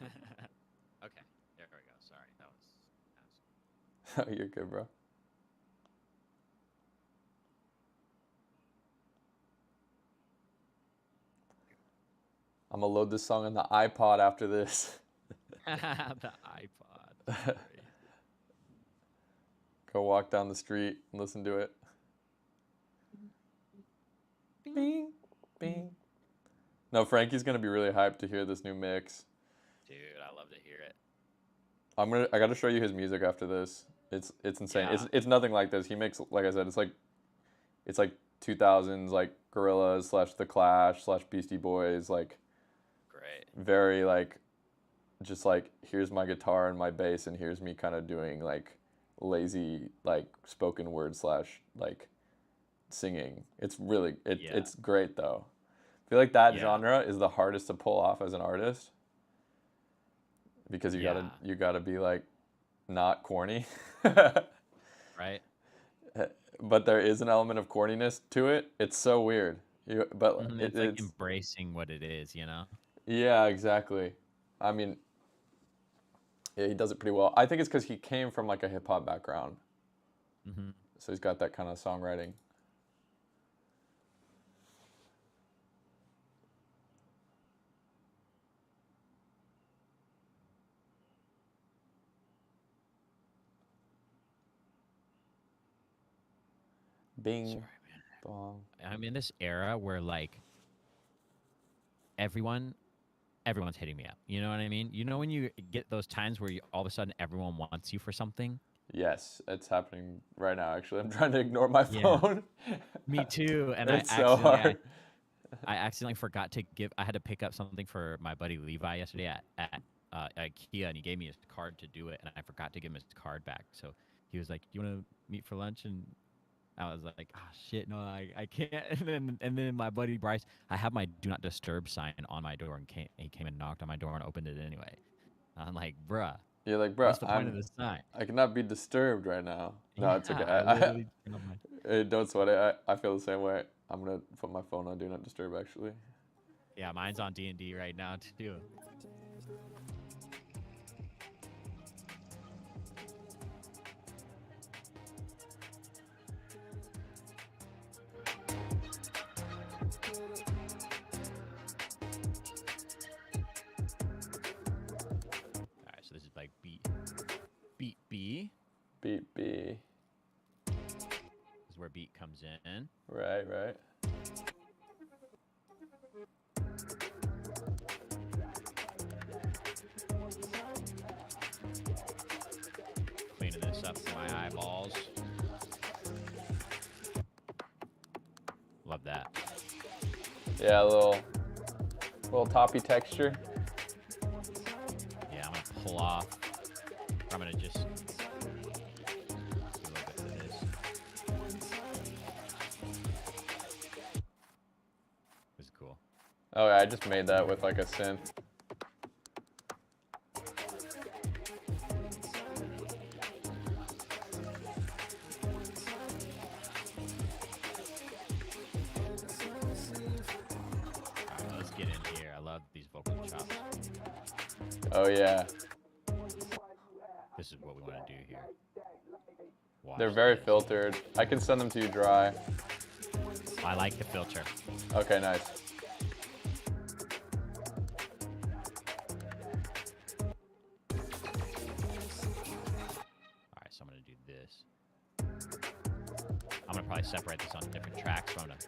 Okay, there we go. Sorry, that was You're good, bro. I'm gonna load this song on the iPod after this. the iPod. Go walk down the street and listen to it. Bing, bing. No, Frankie's gonna be really hyped to hear this new mix. Dude, I love to hear it. I gotta show you his music after this. It's insane. Yeah. It's nothing like this. He makes, like I said, it's like 2000s like Gorillaz / The Clash / Beastie Boys, like Great. very like just like here's my guitar and my bass and here's me kind of doing like lazy like spoken word / like singing. It's really it's great though. I feel like that genre is the hardest to pull off as an artist because you gotta be like not corny. Right. But there is an element of corniness to it. It's so weird. It's like embracing what it is, you know? Yeah, exactly. I mean, yeah, he does it pretty well. I think it's because he came from like a hip hop background. Mm-hmm. So he's got that kind of songwriting. Bing. Sorry, man. Bong. I'm in this era where like everyone's hitting me up. You know what I mean? You know when you get those times where all of a sudden everyone wants you for something? Yes, it's happening right now. Actually, I'm trying to ignore my phone. Me too. And it's so hard. I accidentally forgot to give. I had to pick up something for my buddy Levi yesterday at IKEA, and he gave me his card to do it, and I forgot to give him his card back. So he was like, "Do you want to meet for lunch and I was like, oh shit, no, I can't. And then my buddy Bryce, I have my do not disturb sign on my door, and he came and knocked on my door and opened it anyway. I'm like, bruh, You're like, bro, what's the point of this sign? I cannot be disturbed right now. No, Yeah, it's okay. I literally turned on my. Don't sweat it. I feel the same way. I'm gonna put my phone on do not disturb actually. Yeah, mine's on D&D right now too. All right, so this is like beat B. Beat B. This is where beat comes in. Right, right. Cleaning this up for my eyeballs. Love that. Yeah, a little toppy texture. Yeah, I'm gonna pull off. Or I'm gonna just do a little bit of this. This is cool. Oh yeah, I just made that with like a synth. Alright, let's get in here. I love these vocal chops. Oh yeah. This is what we want to do here. Watch They're very this. filtered. I can send them to you dry. I like the filter. Okay, nice. Alright, so I'm gonna do this. I'm gonna probably separate this on different tracks. So I'm gonna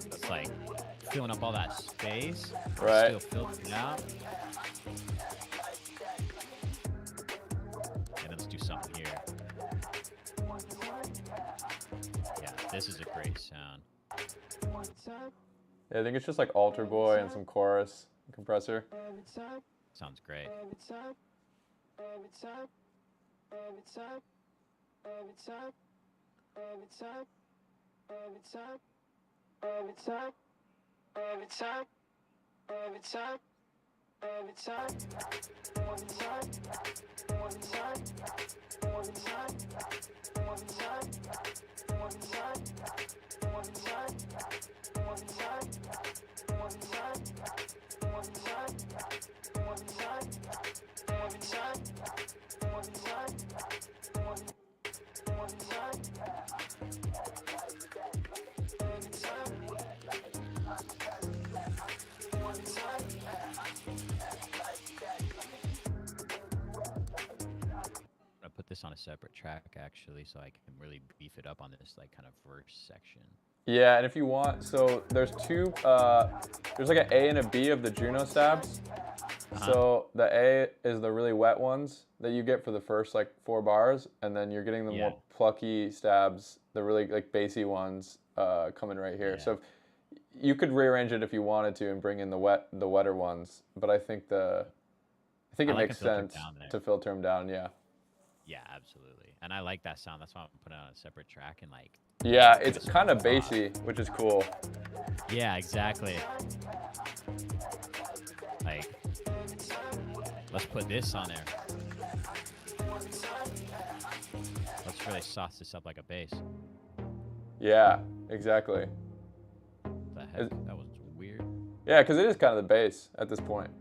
it's like filling up all that space. Right. Still filtering out. And let's do something here. Yeah, this is a great sound. Yeah, I think it's just like altar boy and some chorus compressor. Sounds great. Put this on a separate track actually, so I can really beef it up on this like kind of verse section. Yeah, and if you want, so there's two, there's like an A and a B of the Juno stabs. So the A is the really wet ones that you get for the first like 4 bars, and then you're getting the more plucky stabs, the really like bassy ones coming right here. So you could rearrange it if you wanted to and bring in the wetter ones, but I think it makes sense to filter them down. Yeah. Yeah, absolutely. And I like that sound. That's why I'm putting it on a separate track and like. Yeah, it's kind of bassy, which is cool. Yeah, exactly. Like, let's put this on there. Let's really sauce this up like a bass. Yeah, exactly. The heck? That was weird. Yeah, because it is kind of the bass at this point.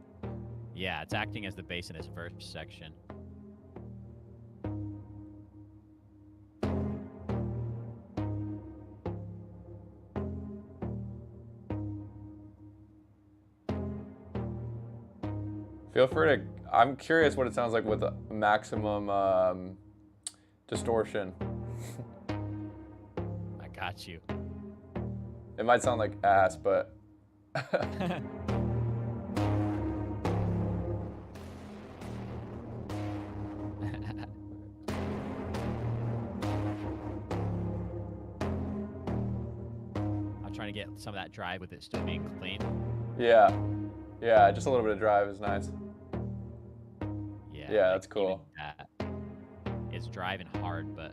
Yeah, it's acting as the bass in this verse section. Feel free to, I'm curious what it sounds like with maximum distortion. I got you. It might sound like ass, but trying to get some of that drive with it still being clean. Yeah. Yeah, just a little bit of drive is nice. Yeah, Yeah, like, that's cool. even that. It's driving hard, but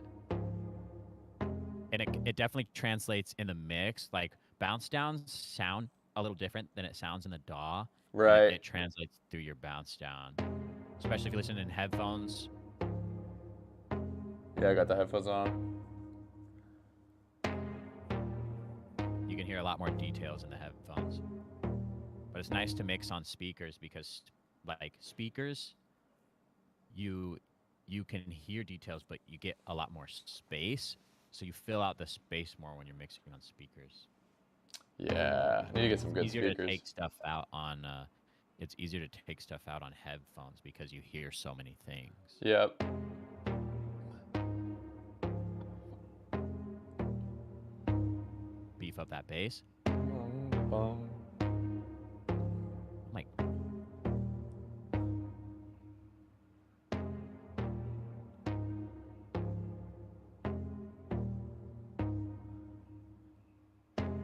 and it definitely translates in the mix. Like bounce downs sound a little different than it sounds in the DAW. And Right. it translates through your bounce down, especially if you listen in headphones. Yeah, I got the headphones on. You can hear a lot more details in the headphones. But it's nice to mix on speakers because, like speakers, you can hear details, but you get a lot more space. So you fill out the space more when you're mixing on speakers. Yeah, I need to get some good Easier speakers. to take stuff out on. It's easier to take stuff out on headphones because you hear so many things. Yep. Beef up that bass. Like,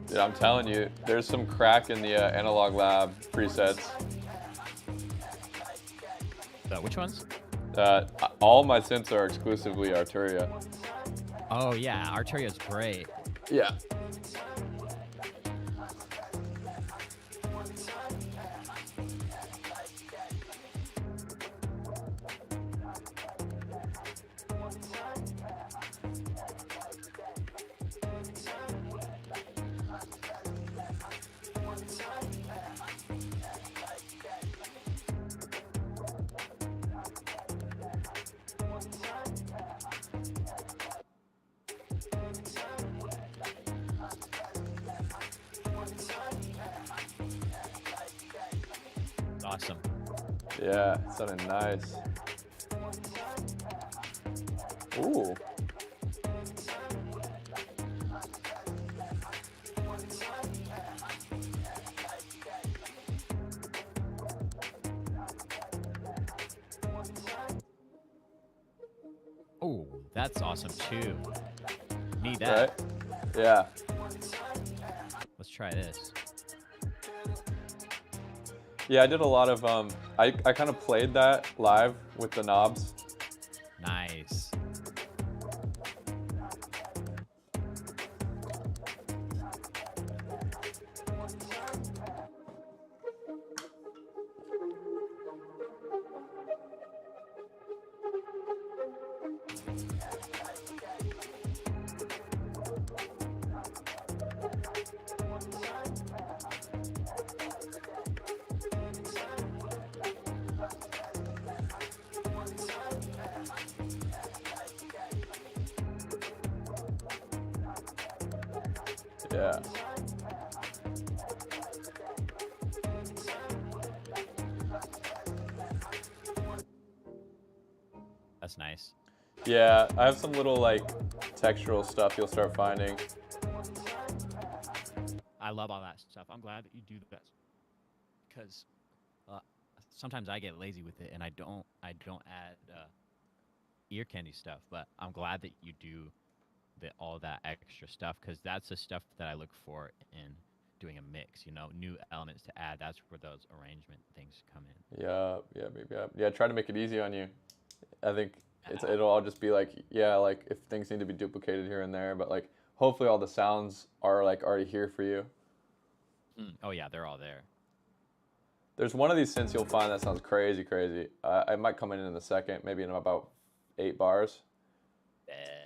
Dude, I'm telling you, there's some crack in the Analog Lab presets. which ones? All my synths are exclusively Arturia. Oh yeah, Arturia's great. Yeah. Awesome. Yeah, it sounded nice. Ooh. Oh, that's awesome too. Need that. Right? Yeah. Let's try this. Yeah, I did a lot of, I kind of played that live with the knobs. Nice. Yeah. That's nice. Yeah, I have some little like textural stuff you'll start finding. I love all that stuff. I'm glad that you do that because sometimes I get lazy with it and I don't add ear candy stuff. But I'm glad that you do all that extra stuff because that's the stuff that I look for in doing a mix. You know, new elements to add. That's where those arrangement things come in. Yeah, maybe. Yeah, try to make it easy on you. I think it'll all just be like, yeah, like if things need to be duplicated here and there, but like hopefully all the sounds are like already here for you. Oh yeah, they're all there. There's one of these synths you'll find that sounds crazy. I might come in a second, maybe in about 8 bars.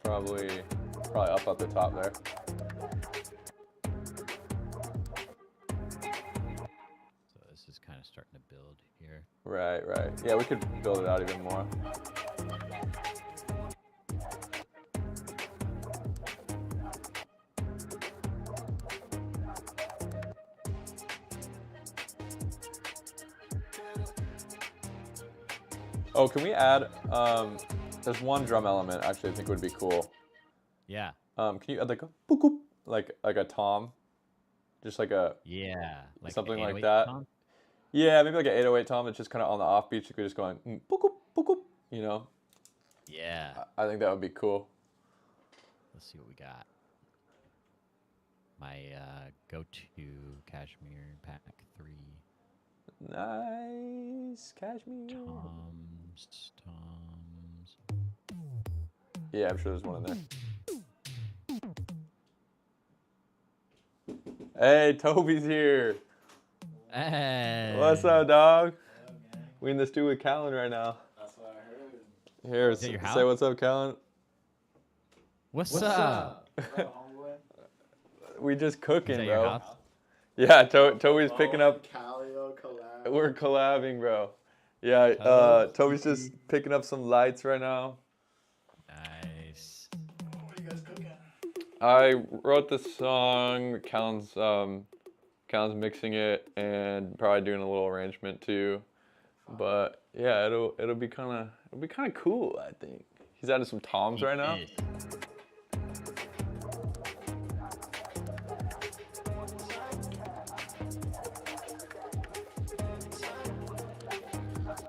Probably up at the top there. So this is kind of starting to build here. Right. Yeah, we could build it out even more. Oh, can we add, there's one drum element actually I think would be cool. Yeah. Can you add like a boop, boop, like a tom? Just like a, Yeah. Like something like 808 that. tom? Yeah, maybe like an 808 tom that's just kind of on the offbeat. You could just going, boop, boop, boop, boop, you know? Yeah. I think that would be cool. Let's see what we got. My go-to Cashmere Pack 3. Nice cashmere. Toms. Yeah, I'm sure there's one in there. Hey, Toby's here. Hey. What's up, dog? We in the stew with Callan right now. That's what I heard. Here, Is that your say house? what's up, Callan. What's up? What up, homeboy? We just Is cooking, that your bro. house? Yeah, Toby's picking up. Calio collab. We're collabing, bro. Yeah, Toby. Toby's just picking up some lights right now. Nice. What are you guys cooking? I wrote the song. Callan's mixing it and probably doing a little arrangement too. But yeah, it'll be kind of cool. I think he's adding some toms right now.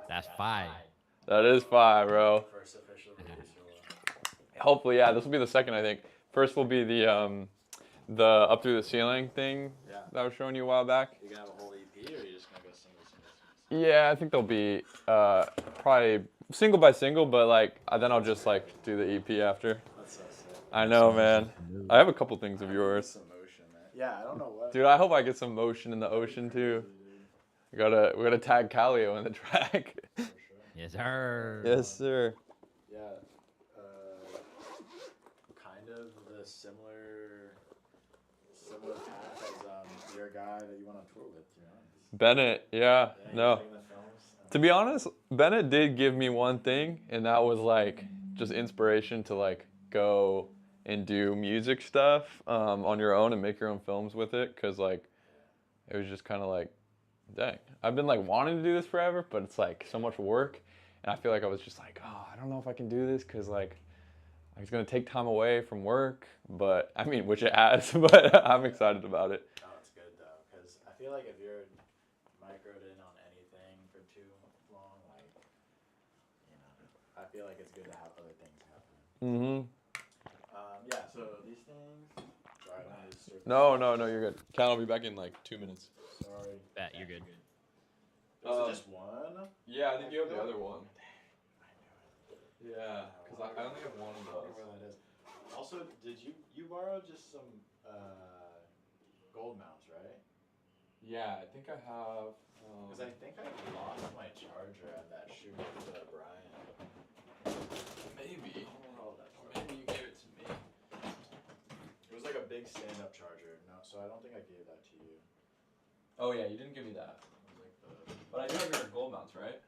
That's 5. That is 5, bro. First official release or what? Hopefully, yeah. This will be the second, I think. First will be the up through the ceiling thing Yeah. that I was showing you a while back. You gonna have a whole EP or are you just gonna go single? Yeah, I think they'll be probably single by single, but like then I'll just like do the EP after. That's so sick. I know, man. I have a couple things of yours. Some motion, man. Yeah, I don't know what. Dude, I hope I get some motion in the ocean too. We gotta tag Calio in the track. For sure. Yes, sir. Yes, sir. Yeah. Kind of the similar path as your guy that you went on tour with, to be honest. Bennett, yeah, Yeah, no. taking the films. To be honest, Bennett did give me one thing, and that was like just inspiration to like go and do music stuff on your own and make your own films with it, cause like it was just kind of like, dang, I've been like wanting to do this forever, but it's like so much work, and I feel like I was just like, oh, I don't know if I can do this, cause like it's gonna take time away from work, but I mean, which it has, but I'm excited about it. Oh, it's good though, because I feel like if you're microed in on anything for too long, like, you know, I feel like it's good to have other things happen. Mm-hmm. Yeah, so these things. Sorry, I don't want to disturb. No, you're good. Cal will be back in like 2 minutes. Sorry. Bet, you're good. Was it just one? Yeah, I think you have the other one. I knew it. Yeah, because I only have one of I wonder those. where that is. Also, did you borrow just some gold mounts, right? Yeah, I think I have. Because I think I lost my charger at that shoot with Brian. Maybe. I don't know how that Or maybe you gave it to me. It was like a big stand-up charger. No, so I don't think I gave that to you. Oh yeah, you didn't give me that. It was like the But I do have your gold mounts, right?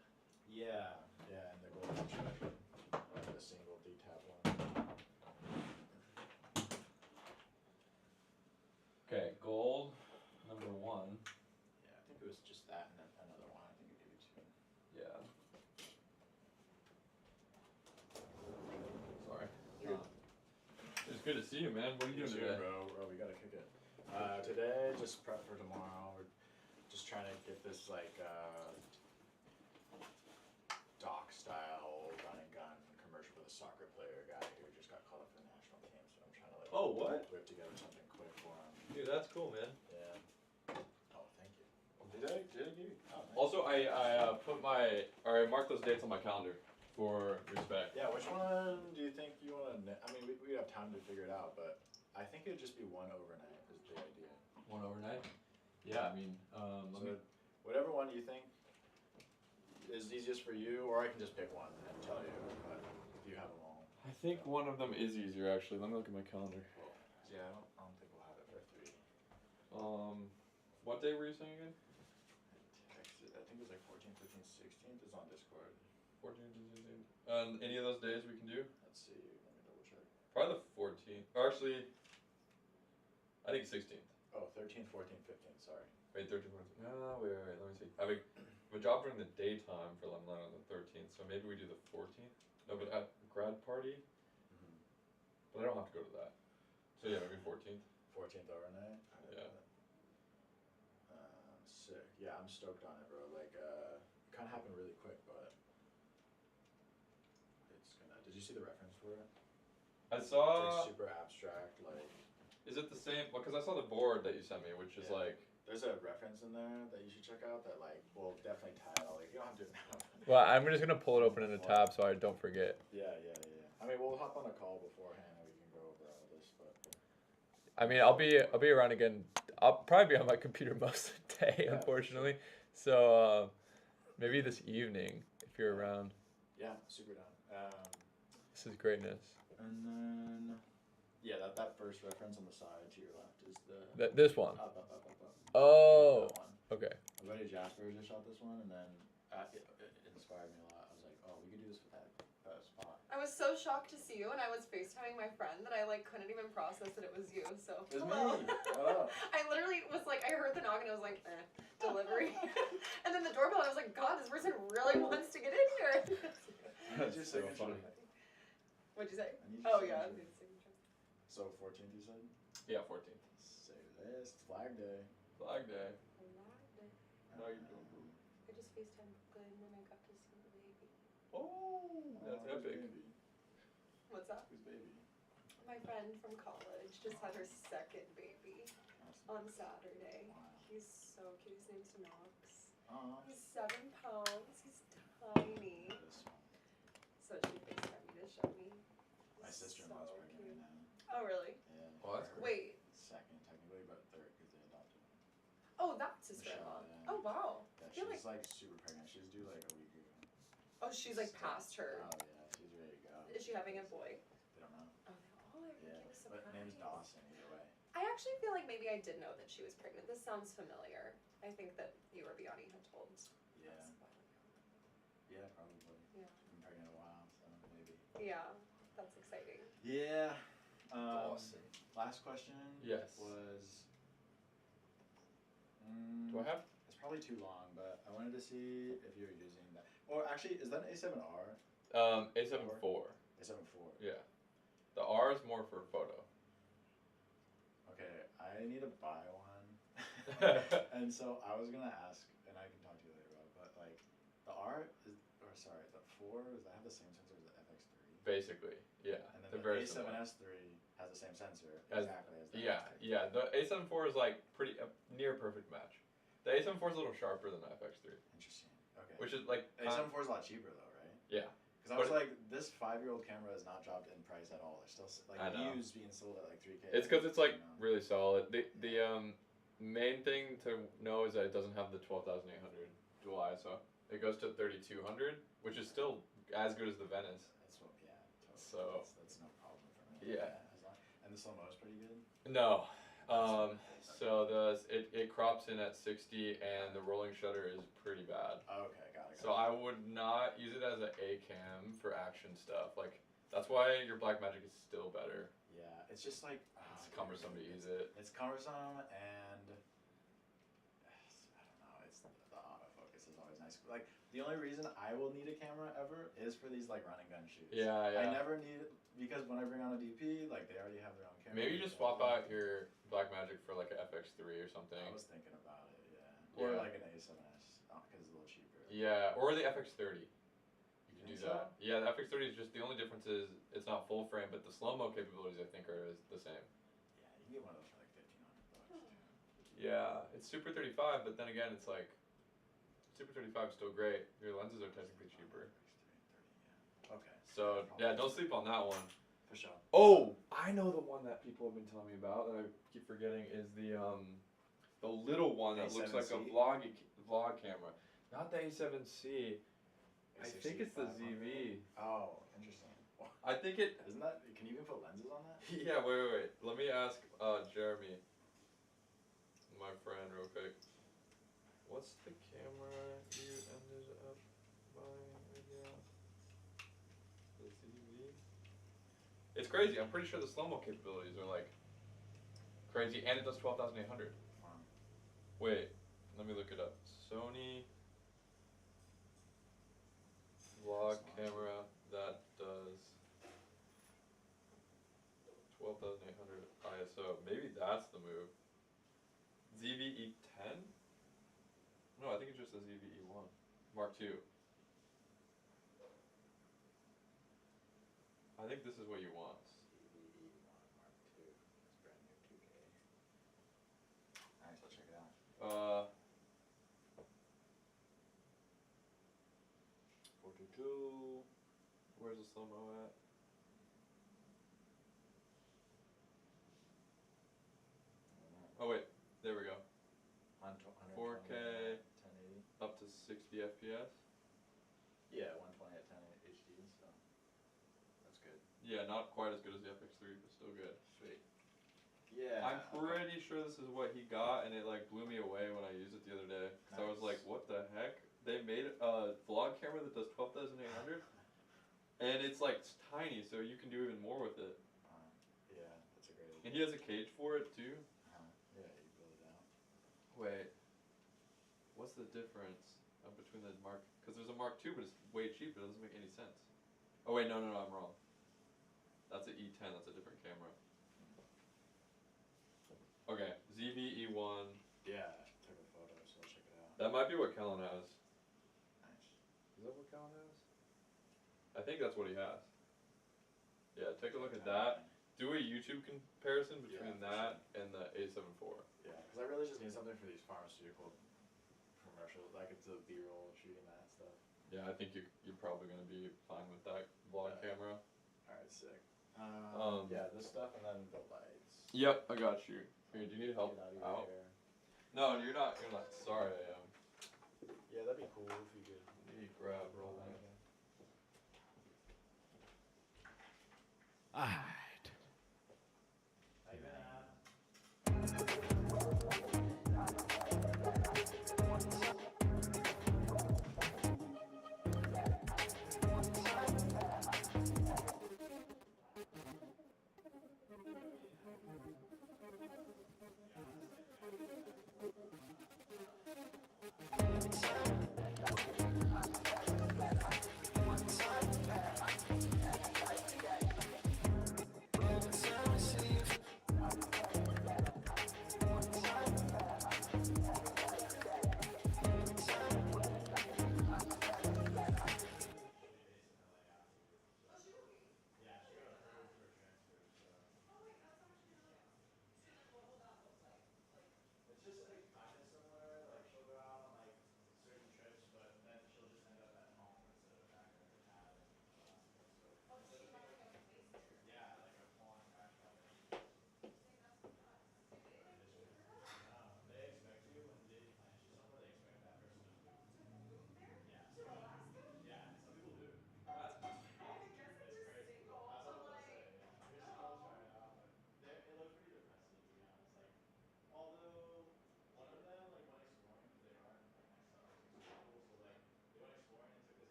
yeah, and the gold charger, like the single D-tap one. Okay, gold, number 1. Yeah, I think it was just that and then another one. I think I gave you two. Yeah. Sorry. You're It's good to see you, man. What are you doing today? bro, we gotta kick it. Today, just prep for tomorrow. We're just trying to get this like doc style run and gun commercial for the soccer player guy who just got called up for the national team. So I'm trying to like Oh, what? whip together something quick for him. Dude, that's cool, man. Yeah. Oh, thank you. Did I give you? Oh, nice. Also, I marked those dates on my calendar for respect. Yeah, which one do you think you want to? I mean, we have time to figure it out, but I think it'd just be one overnight is the idea. One overnight? Yeah, I mean, let me. Whatever one you think is easiest for you, or I can just pick one and tell you. But if you have them all, I think one of them is easier, actually. Let me look at my calendar. yeah, I don't think we'll have it for 3. What day were you saying again? Texted, I think it was like 14th, 15th, 16th. It's on Discord. 14th to 16th. Any of those days we can do? Let's see. Let me double check. Probably the 14th. Or actually, I think 16th. Oh, 13th, 14th, 15th. Sorry. Wait, 13th, 14th. No, wait. Let me see. I have a job during the daytime for Lemon on the 13th, so maybe we do the 14th. No, but at grad party. Mm-hmm. But I don't have to go to that. So yeah, maybe 14th. 14th overnight. Yeah. Sick. Yeah, I'm stoked on it, bro. Like, it kind of happened really quick, but it's gonna. Did you see the reference for it? I It's saw. like super abstract, like. Is it the same? Because I saw the board that you sent me, which is Yeah. like. There's a reference in there that you should check out that like will definitely tie it all. Like you don't have to do it now. Well, I'm just gonna pull it open in a tab so I don't forget. Yeah. I mean, we'll hop on a call beforehand and we can go over all this, but. I mean, I'll be around again. I'll probably be on my computer most of the day, Yeah, unfortunately. So maybe this evening if you're around. Yeah, super down. This is greatness. And then, yeah, that first reference on the side to your left is the. This one. Up. Oh. That one. Okay. My buddy Jasper just shot this one, and then it inspired me a lot. I was like, oh, we could do this with that spot. I was so shocked to see you, and I was FaceTiming my friend that I like couldn't even process that it was you. So It was hello. me. What up? I literally was like, I heard the knock and I was like, delivery. And then the doorbell, and I was like, God, this person really wants to get in here. That's your so signature. funny. What'd you say? I need your Oh yeah, signature. his signature. So 14th, you said? Yeah, 14th. Say this. It's Flag Day. Flag Day. I liked it. How you doing? I just FaceTimed Brooklyn when I got to see the baby. Oh, that's who's epic. Baby? What's that? Who's baby? My friend from college just had her second baby on Saturday. Wow. He's so cute. His name's Knox. Aw. He's 7 pounds. He's tiny. This one. So she FaceTimed me to show me. My He's sister-in-law's so pregnant cute. right now. Oh really? Yeah. Oh, that's Or Wait. Second, technically, but third because they adopted him. Oh, that's sister-in-law. Michelle, yeah. Oh wow. Yeah, feel she's like super pregnant. She was due like a week ago. Oh, she's like past her. Oh yeah, she's ready to go. Is she having a boy? They don't know. Oh, they all are. Yeah, Like, but name's surprised. Dawson either way. I actually feel like maybe I did know that she was pregnant. This sounds familiar. I think that you or Biani had told us. Yeah. Yeah, probably. Yeah. She's been pregnant a while, so maybe. Yeah, that's exciting. Yeah. Dawson. Last question. Yes. Was. Do I have? It's probably too long, but I wanted to see if you're using that. Or actually, is that an A7R? A7 IV. A7 IV. Yeah. The R is more for photo. Okay, I need to buy one. And so I was gonna ask, and I can talk to you later about it, but like the R is, or sorry, the 4, does that have the same sensor as the FX3? Basically, yeah. And then They're the very similar. A7S3 has the same sensor As- exactly as the Yeah, FX3. yeah. The A7 IV is like pretty near perfect match. The A7 IV is a little sharper than the FX3, Interesting. Okay. which is like A7 IV is a lot cheaper though, right? yeah. Because I But was like, this 5-year-old camera has not dropped in price at all. They're still like I know. used being sold at like 3K. It's because it's like you know. really solid. The main thing to know is that it doesn't have the 12,800 dual ISO. It goes to 3200, which is still as good as the Venice. That's what, yeah. Totally. So- that's no problem for me. Yeah. As long, and the slow mo is pretty good. No. So it crops in at 60 and the rolling shutter is pretty bad. Okay, got it. So I would not use it as an A cam for action stuff. Like that's why your Blackmagic is still better. Yeah, it's just like It's cumbersome to use it. It's cumbersome and I don't know. It's the autofocus is always nice. Like the only reason I will need a camera ever is for these like run and gun shoots. Yeah, I yeah. never need it because when I bring on a DP, like they already have their own camera. Maybe you just swap out your Blackmagic for like an FX3 or something. I was thinking about it, yeah. Or Yeah. like an A7S because it's a little cheaper. Yeah, or the FX30. You can do think so? that. Yeah, the FX30 is just the only difference is it's not full frame, but the slow mo capabilities I think are the same. Yeah, you can get one of those for like $1,500 too. Yeah, it's Super 35, but then again, it's like Super 35 is still great. Your lenses are technically cheaper. Yeah. Okay. So yeah, don't sleep on that one. For sure. Oh, I know the one that people have been telling me about that I keep forgetting is the little one that looks like a A7C? vlog camera. Not the A7C. I think it's the ZV. Oh, interesting. I think it. Isn't that? Can you even put lenses on that? Yeah, wait. Let me ask Jeremy, my friend, real quick. What's the camera you ended up buying again? The ZV? It's crazy. I'm pretty sure the slow mo capabilities are like crazy, and it does 12,800. Wow. Wait, let me look it up. Sony vlog camera that does 12,800 ISO. Maybe that's the move. ZVE10? No, I think it's just the ZVE1. Mark II. I think this is what you want. CVE1 Mark II. It's brand new too. go. Where's the slow mo at? Oh wait, there we go. 4K 1080. up to 60 FPS. Yeah, 120 at 10 HD, so that's good. Yeah, not quite as good as the FX3, but still good. Sweet. Yeah. I'm pretty sure this is what he got, and it like blew me away when I used it the other day. So I was like, Nice. what the heck? They made a vlog camera that does 12,800, and it's like tiny, so you can do even more with it. Yeah, that's a great idea. And he has a cage for it too. Yeah, you build it out. Wait, what's the difference between the Mark? Because there's a Mark II, but it's way cheaper. It doesn't make any sense. Oh wait, no, I'm wrong. That's an E10. That's a different camera. Okay, ZV-E1. Yeah, I took a photo, so I'll check it out. That might be what Kellen has. Nice. Is that what Colin has? I think that's what he has. Yeah, take a look at that. Do a YouTube comparison between that and the A7 IV. Yeah, because I really just need something for these pharmaceutical commercials. I could do B-roll shooting that stuff. Yeah, I think you're probably gonna be fine with that vlog camera. Alright, sick. Yeah, this stuff and then the lights. Yep, I got you. Here, do you need help Get out? here. No, you're not. You're not. Sorry, I am. Yeah, that'd be cool if you could. You grab rolling. Alright. How you been?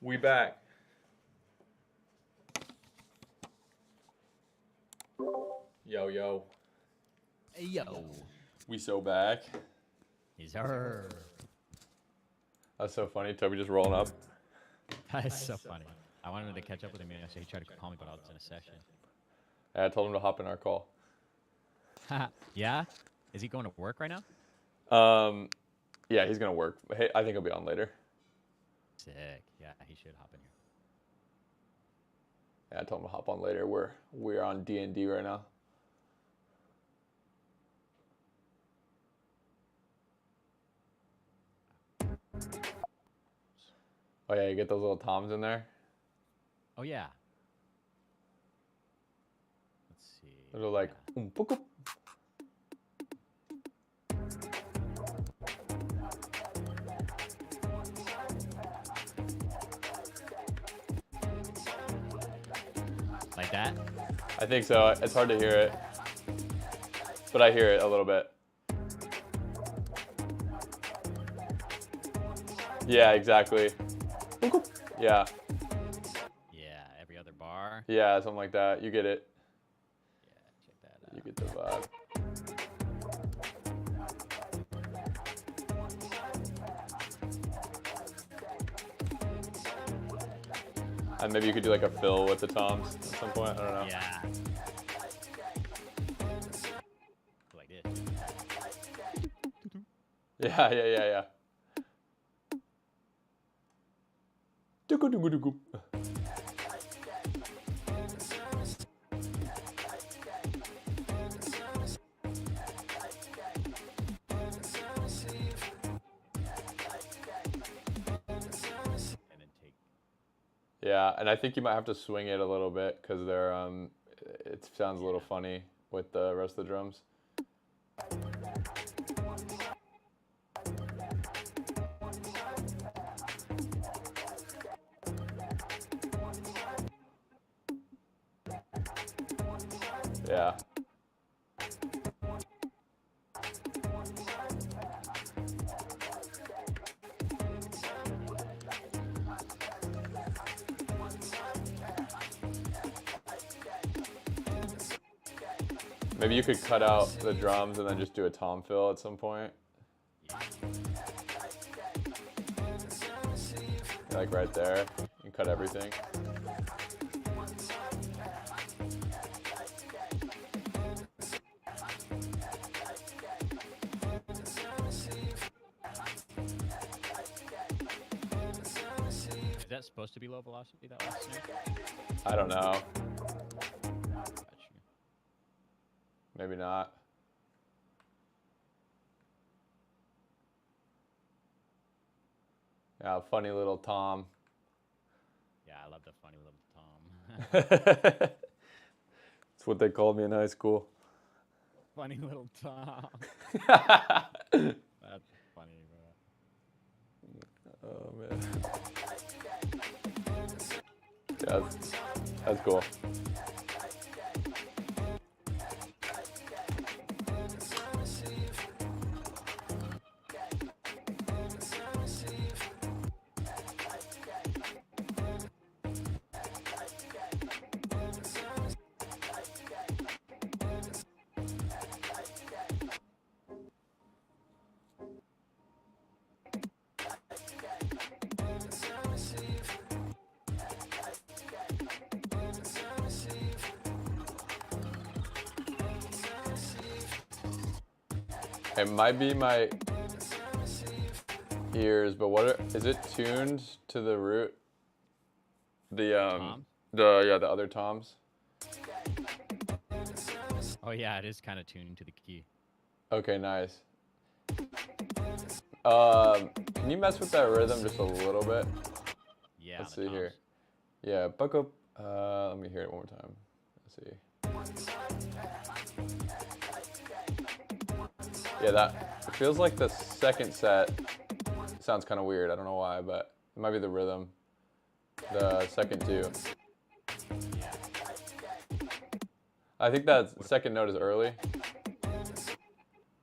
We back. Yo, yo. Hey, yo. We so back. He's her. That's so funny. Toby just rolling up. That is so funny. I wanted to catch up with him yesterday. He tried to call me, but I was in a session. I told him to hop in our call. Yeah? Is he going to work right now? Yeah, he's gonna work. Hey, I think he'll be on later. Sick. Yeah, he should hop in here. Yeah, I told him to hop on later. We're on D&D right now. Oh yeah, you get those little toms in there. Oh, yeah. Let's see. They're like, book. Like that? I think so. It's hard to hear it, but I hear it a little bit. Yeah, exactly. Yeah. Yeah, every other bar. Yeah, something like that. You get it. Yeah, check that out. You get the vibe. And maybe you could do like a fill with the toms at some point. I don't know. Yeah. Like this. Yeah. Dooku. And then take. Yeah, and I think you might have to swing it a little bit because they're it sounds a little funny with the rest of the drums. Yeah. Maybe you could cut out the drums and then just do a tom fill at some point. Like right there. You cut everything. Is that supposed to be low velocity, that last snare? I don't know. Got you. Maybe not. Yeah, funny little tom. Yeah, I love the funny little Tom. That's what they called me in high school. Funny little Tom. That's funny, bro. Oh man. Yeah, that's cool. It might be my ears, but is it tuned to the root? The Tom? the other toms. Oh yeah, it is kind of tuned to the key. Okay, nice. Can you mess with that rhythm just a little bit? Yeah. Let's on the see here. toms. Yeah, buck up. Let me hear it one more time. Let's see. Yeah, that it feels like the second set sounds kind of weird. I don't know why, but it might be the rhythm. The second two. I think that second note is early.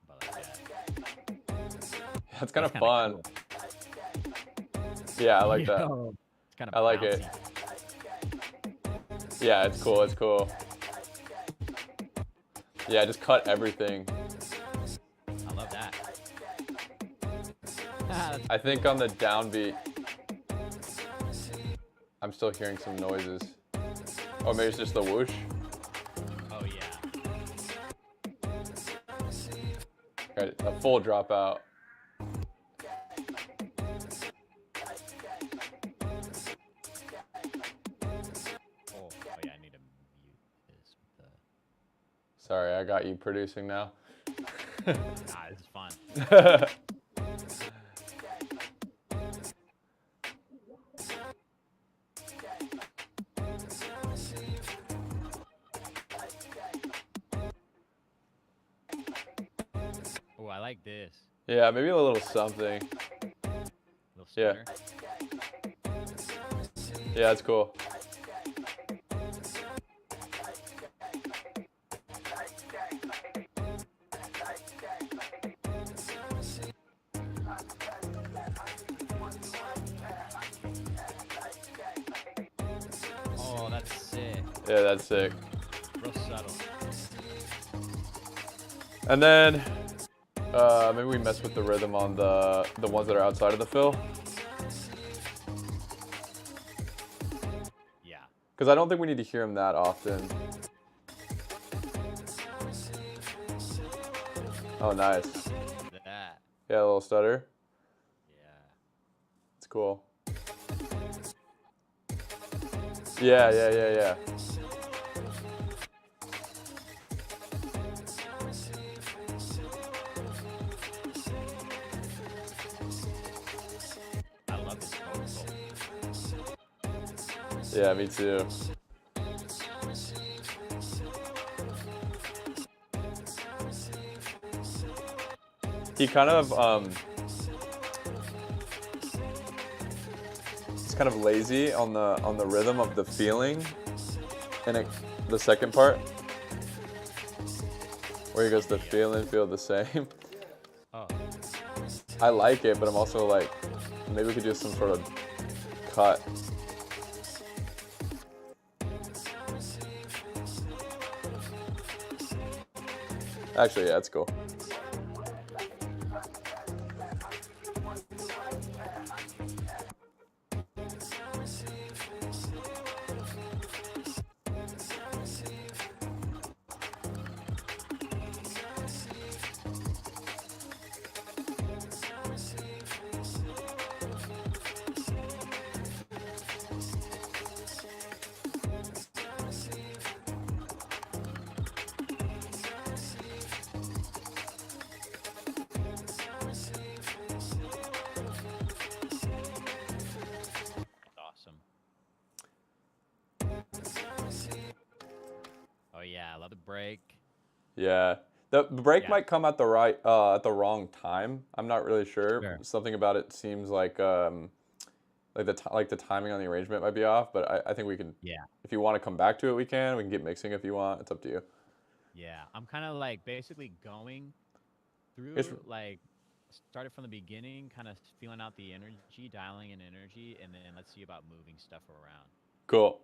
But like that. That's kind of That's kinda fun. cool. Yeah, I like that. Yo, it's kind of I like bouncy. it. Yeah, it's cool. It's cool. Yeah, just cut everything. I love that. I think on the downbeat, I'm still hearing some noises. Oh, maybe it's just the whoosh. Oh yeah. Right, a full dropout. Oh yeah, I need to mute this with the. Sorry, I got you producing now. Nah, this is fun. Oh, I like this. Yeah, maybe a little something. Little Yeah. spinner. Yeah, that's cool. Oh, that's sick. Yeah, that's sick. Real subtle. And then maybe we mess with the rhythm on the ones that are outside of the fill. Yeah. Because I don't think we need to hear him that often. Oh, nice. That. Yeah, a little stutter. Yeah. It's cool. Yeah, yeah, yeah, yeah. I love this vocal. Yeah, me too. He kind of he's kind of lazy on the rhythm of the feeling, and the second part where he goes the feeling feel the same. Oh. I like it, but I'm also like maybe we could do some sort of cut. Actually, yeah, it's cool. Awesome. Oh yeah, I love the break. Yeah. The break Yeah. might come at the wrong time. I'm not really sure. Sure. Something about it seems like the timing on the arrangement might be off, but I think we can. Yeah. If you want to come back to it, we can. We can get mixing if you want. It's up to you. Yeah. I'm kind of like basically going through It's- like started from the beginning, kind of feeling out the energy, dialing in energy, and then let's see about moving stuff around. Cool.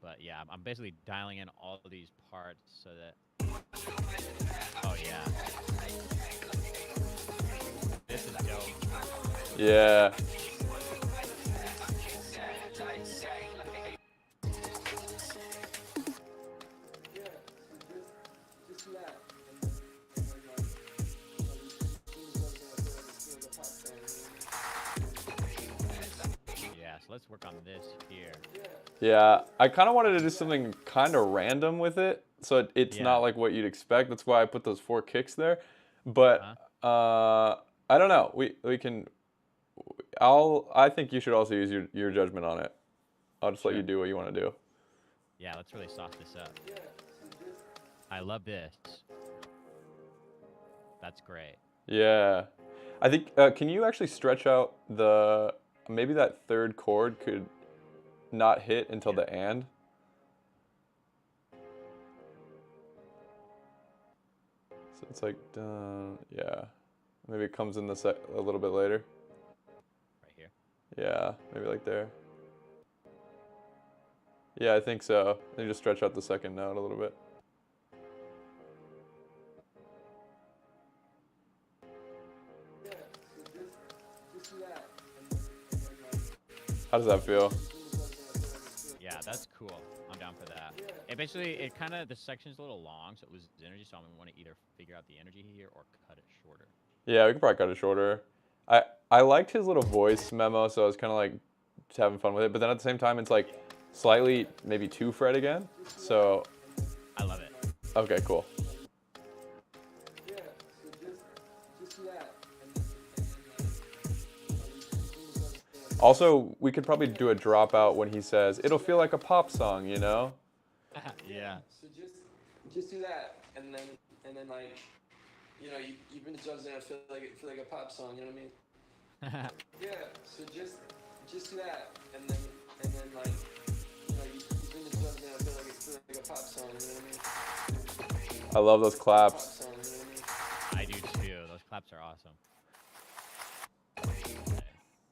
But yeah, I'm basically dialing in all of these parts so that. Oh yeah. This is dope. Yeah. Yeah, so let's work on this here. Yeah. I kind of wanted to do something kind of random with it, so it's Yeah. not like what you'd expect. That's why I put those 4 kicks there. But I don't know. We can. I think you should also use your judgment on it. I'll just let you Sure. do what you want to do. Yeah, let's really soft this up. I love this. That's great. Yeah. I think, can you actually stretch out maybe that third chord could not hit until the and? So it's like, yeah. Maybe it comes in a little bit later. Right here. Yeah, maybe like there. Yeah, I think so. Then just stretch out the second note a little bit. How does that feel? Yeah, that's cool. I'm down for that. It basically, it kind of, the section's a little long, so it loses energy, so I'm going to want to either figure out the energy here or cut it shorter. Yeah, we could probably cut it shorter. I liked his little voice memo, so I was kind of like just having fun with it. But then at the same time, it's like slightly maybe too fret again. So I love it. okay, cool. Also, we could probably do a dropout when he says, "It'll feel like a pop song," you know? Yeah. So just do that, and then like, you know, you bring the drums in, and feel like a pop song. You know what I mean? Yeah. So just do that, and then like, you know, you bring the drums in, and feel like a pop song. You know what I mean? I love those Pop claps. song. You know what I mean? I do too. Those claps are awesome.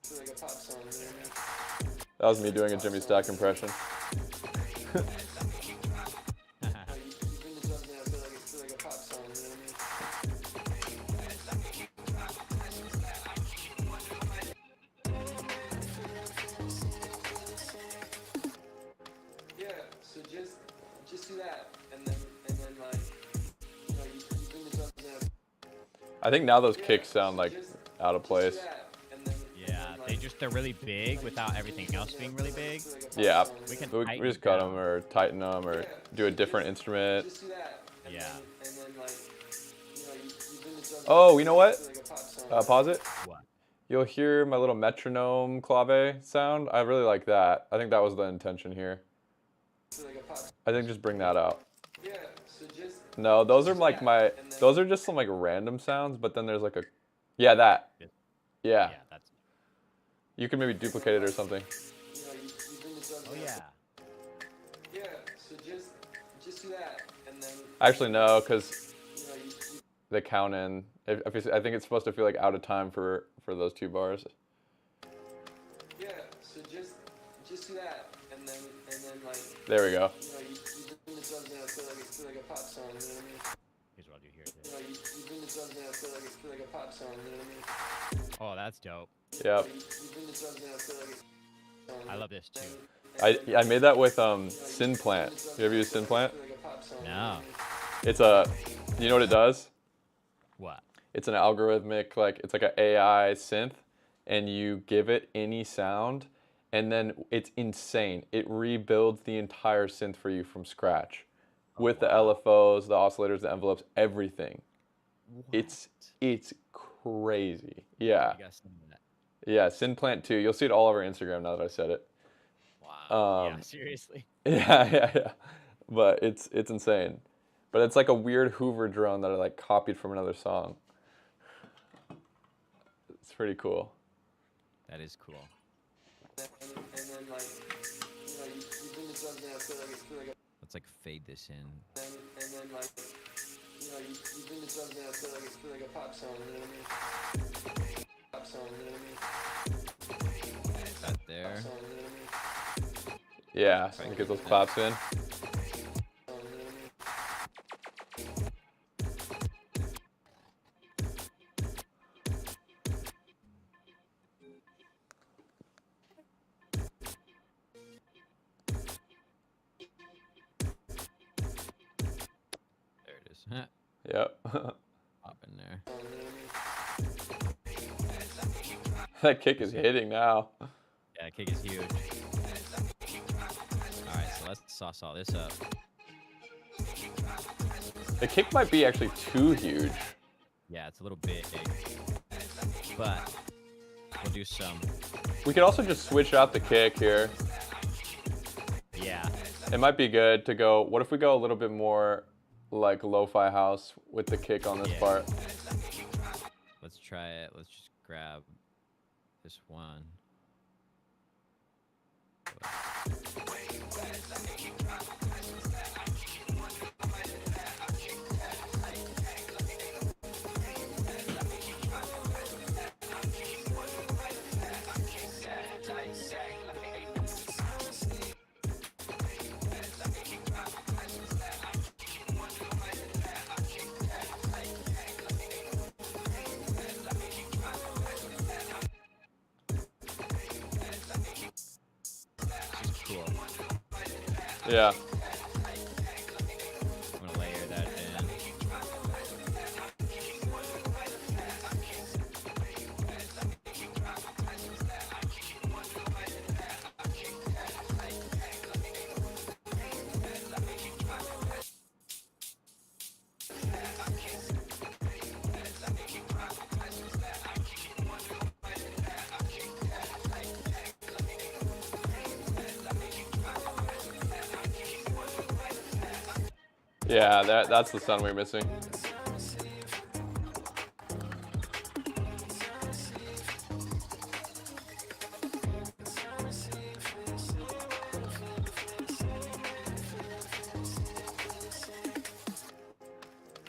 Feel like a pop song. You know what I mean? That was me doing a Jimmy Stack impression. You bring the drums in, and feel like a pop song. You know what I mean? Yeah, so just do that, and then like, you know, you bring the drums in. I think now those kicks sound like out of place. Yeah, they're really big without everything else being really big. Yeah, We can we tighten just it cut down. them or tighten them or do a different instrument. Just do that. Yeah. And then like, you know, you bring the drums in, Oh, you know what? feel like a pop song. Pause it. What? You'll hear my little metronome clave sound. I really like that. I think that was the intention here. Feel like a pop. I think just bring that out. Yeah, so just No, those are like my, those are just some like random sounds, but then there's like a, yeah, that. Yeah. Yeah, that's. You can maybe duplicate it or something. you know, you bring the drums Oh in. yeah. Yeah, so just do that, and then Actually, no, because you know, you the count in, I think it's supposed to feel like out of time for those two bars. yeah, so just do that, and then like, There we go. you know, you bring the drums in, and feel like a pop song. You know what I mean? Here's what I'll do here. You know, you bring the drums in, and feel like a pop song. You know what I mean? Oh, that's dope. Yep. You bring the drums in, and feel like a song. I love this too. I made that with Sin Plant. You ever use Sin Plant? Feel like a pop song. No. It's a, you know what it does? What? It's an algorithmic, like, it's like an AI synth, and you give it any sound, and then it's insane. It rebuilds the entire synth for you from scratch. With the LFOs, the oscillators, the envelopes, everything. It's crazy. Yeah. You guys seen that? Yeah, Synplant 2. You'll see it all over Instagram now that I said it. Wow. Yeah, seriously. Yeah. But it's insane. But it's like a weird Hoover drone that I like copied from another song. It's pretty cool. That is cool. And then like, you know, you bring the drums in, and feel like a Let's like fade this in. and then like, you know, you bring the drums in, and feel like a pop song. You know what I mean? Pop song. You know what I mean? That there. Pop song. You know what I mean? Yeah, so get those claps in. Song, you know what I mean? There it is. Yep. Pop in there. Song, you know what I mean? That kick is hitting now. Yeah, kick is huge. Alright, so let's sauce all this up. The kick might be actually too huge. Yeah, it's a little big. But we'll do some. We could also just switch out the kick here. Yeah. It might be good to go, what if we go a little bit more like lo-fi house with the kick on this Yeah. part? Let's try it. Let's just grab this one. Yeah. I'm gonna layer that in. Yeah, that's the sound we're missing.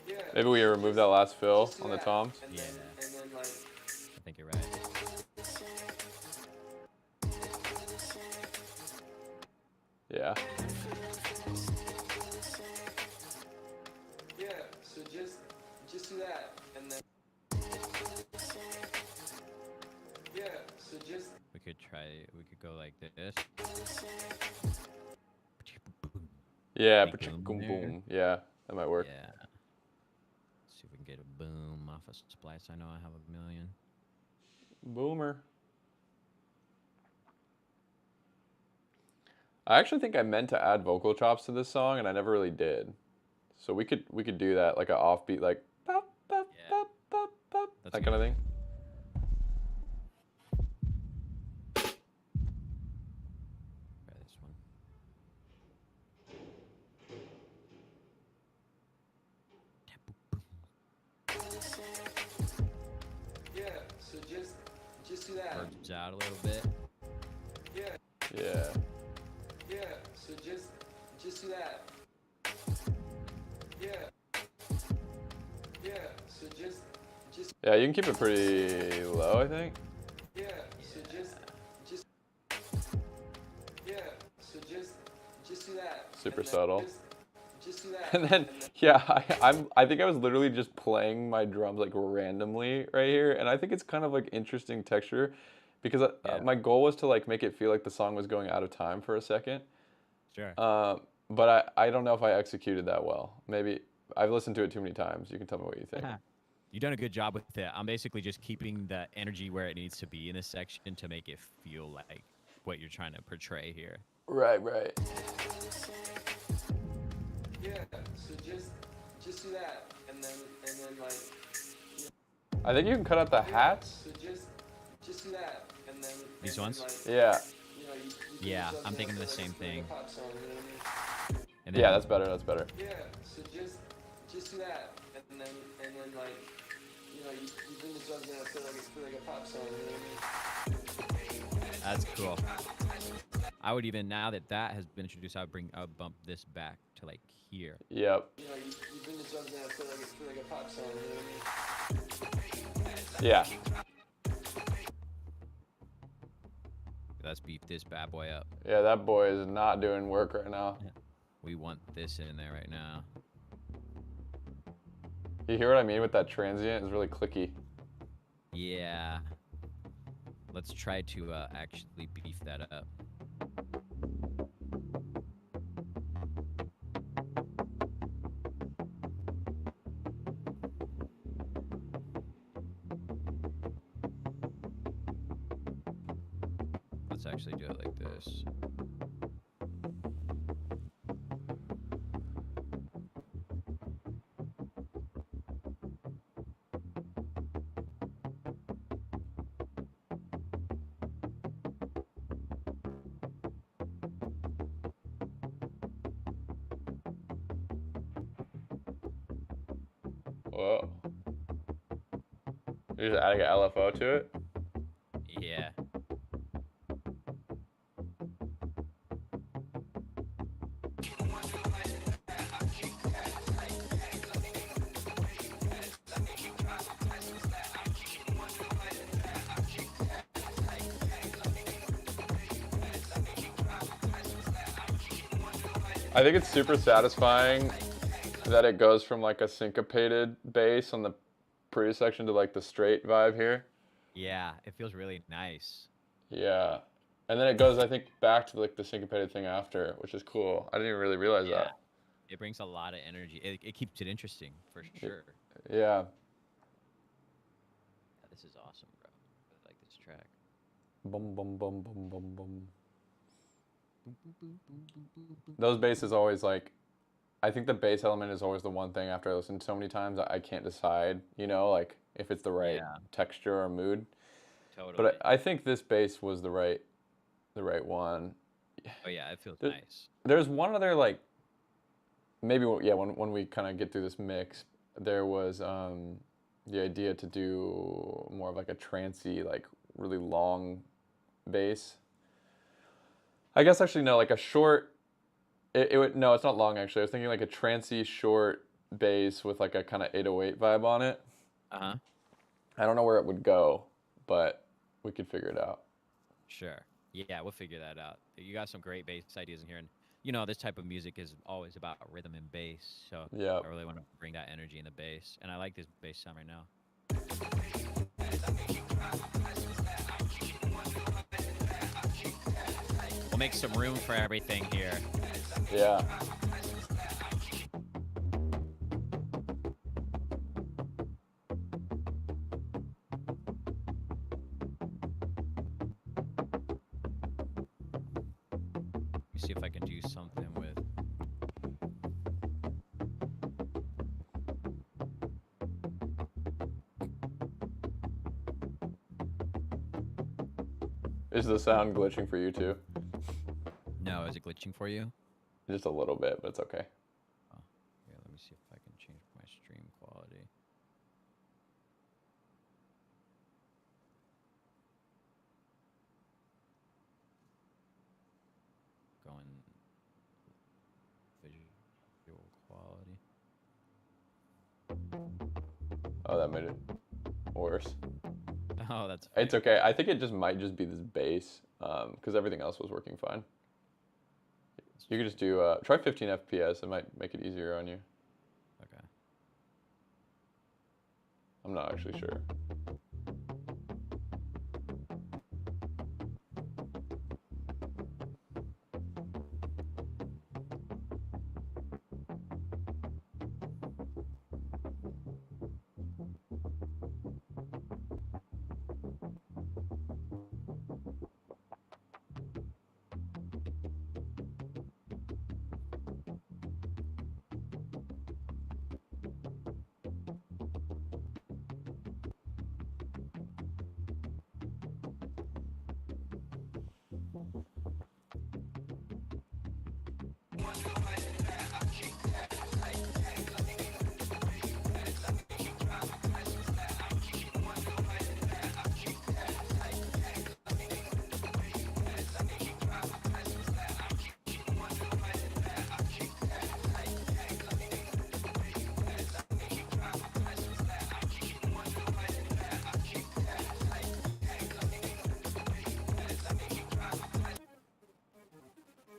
Yeah. Maybe we remove that last fill Just do on the that, toms. And Yeah. then like. I think you're right. Yeah. Yeah. So just do that, and then. Yeah. So just. We could go like this. Yeah, Big boom boom there. boom. Yeah, that might work. Yeah. See if we can get a boom off a splice. I know I have a million. Boomer. I actually think I meant to add vocal chops to this song, and I never really did. So we could do that, like an offbeat, like bop, bop, Yeah. bop, bop, bop, That's that good. kind of thing. Try this one. Yeah. So just do that. Verbs out a little bit. Yeah. Yeah. Yeah. So just do that. Yeah. Yeah. So just. Yeah, you can keep it pretty low, I think. Yeah. So just. Yeah. So just do that. Super and then subtle. Just do that. And then, yeah, I think I was literally just playing my drums like randomly right here, and I think it's kind of like interesting texture, because Yeah. my goal was to like make it feel like the song was going out of time for a second. Sure. But I don't know if I executed that well. Maybe I've listened to it too many times. You can tell me what you think. You've done a good job with it. I'm basically just keeping the energy where it needs to be in this section to make it feel like what you're trying to portray here. Right, right. Yeah. So just do that, and then like. I think you can cut out the hats. So just do that, and then. These and ones? Like, Yeah. you know, you Yeah, just I'm thinking feel the like same it's like a thing. pop song, you know what I mean? And then Yeah, that's better. That's better. Yeah. So just do that, and then like, you know, you bring the drums in, I feel like a pop song, you know what I mean? That's cool. I would even, now that that has been introduced, I would bump this back to like here. Yep. You know, you bring the drums in, I feel like a pop song, you know what I mean? Yeah. Let's beef this bad boy up. Yeah, that boy is not doing work right now. We want this in there right now. You hear what I mean with that transient? It's really clicky. Yeah. Let's try to actually beef that up. Let's actually do it like this. Whoa. You're just adding an LFO to it? Yeah. I think it's super satisfying that it goes from like a syncopated bass on the previous section to like the straight vibe here. Yeah, it feels really nice. Yeah. And then it goes, I think, back to like the syncopated thing after, which is cool. I didn't even really realize Yeah. that. It brings a lot of energy. It keeps it interesting for sure. Yeah. This is awesome, bro. I like this track. Bum bum bum bum bum bum. Those basses always like, I think the bass element is always the one thing after I listen so many times I can't decide, you know, like if it's the right Yeah. texture or mood. Totally. But I think this bass was the right one. Oh yeah, it feels There- nice. There's one other like, maybe yeah, when we kind of get through this mix, there was the idea to do more of like a trancey, like really long bass. I guess actually no, like a short. It would no, it's not long actually. I was thinking like a trancey short bass with like a kind of 808 vibe on it. Uh-huh. I don't know where it would go, but we could figure it out. Sure. Yeah, we'll figure that out. You got some great bass ideas in here, and you know this type of music is always about rhythm and bass. So Yeah. I really want to bring that energy in the bass, and I like this bass sound right now. We'll make some room for everything here. Yeah. Let me see if I can do something with. Is the sound glitching for you too? No, is it glitching for you? Just a little bit, but it's okay. Oh, yeah. Let me see if I can change my stream quality. Going visual quality. Oh, that made it worse. Oh, that's. It's okay. I think it just might just be this bass, because everything else was working fine. You could just do try 15 FPS. It might make it easier on you. Okay. I'm not actually sure.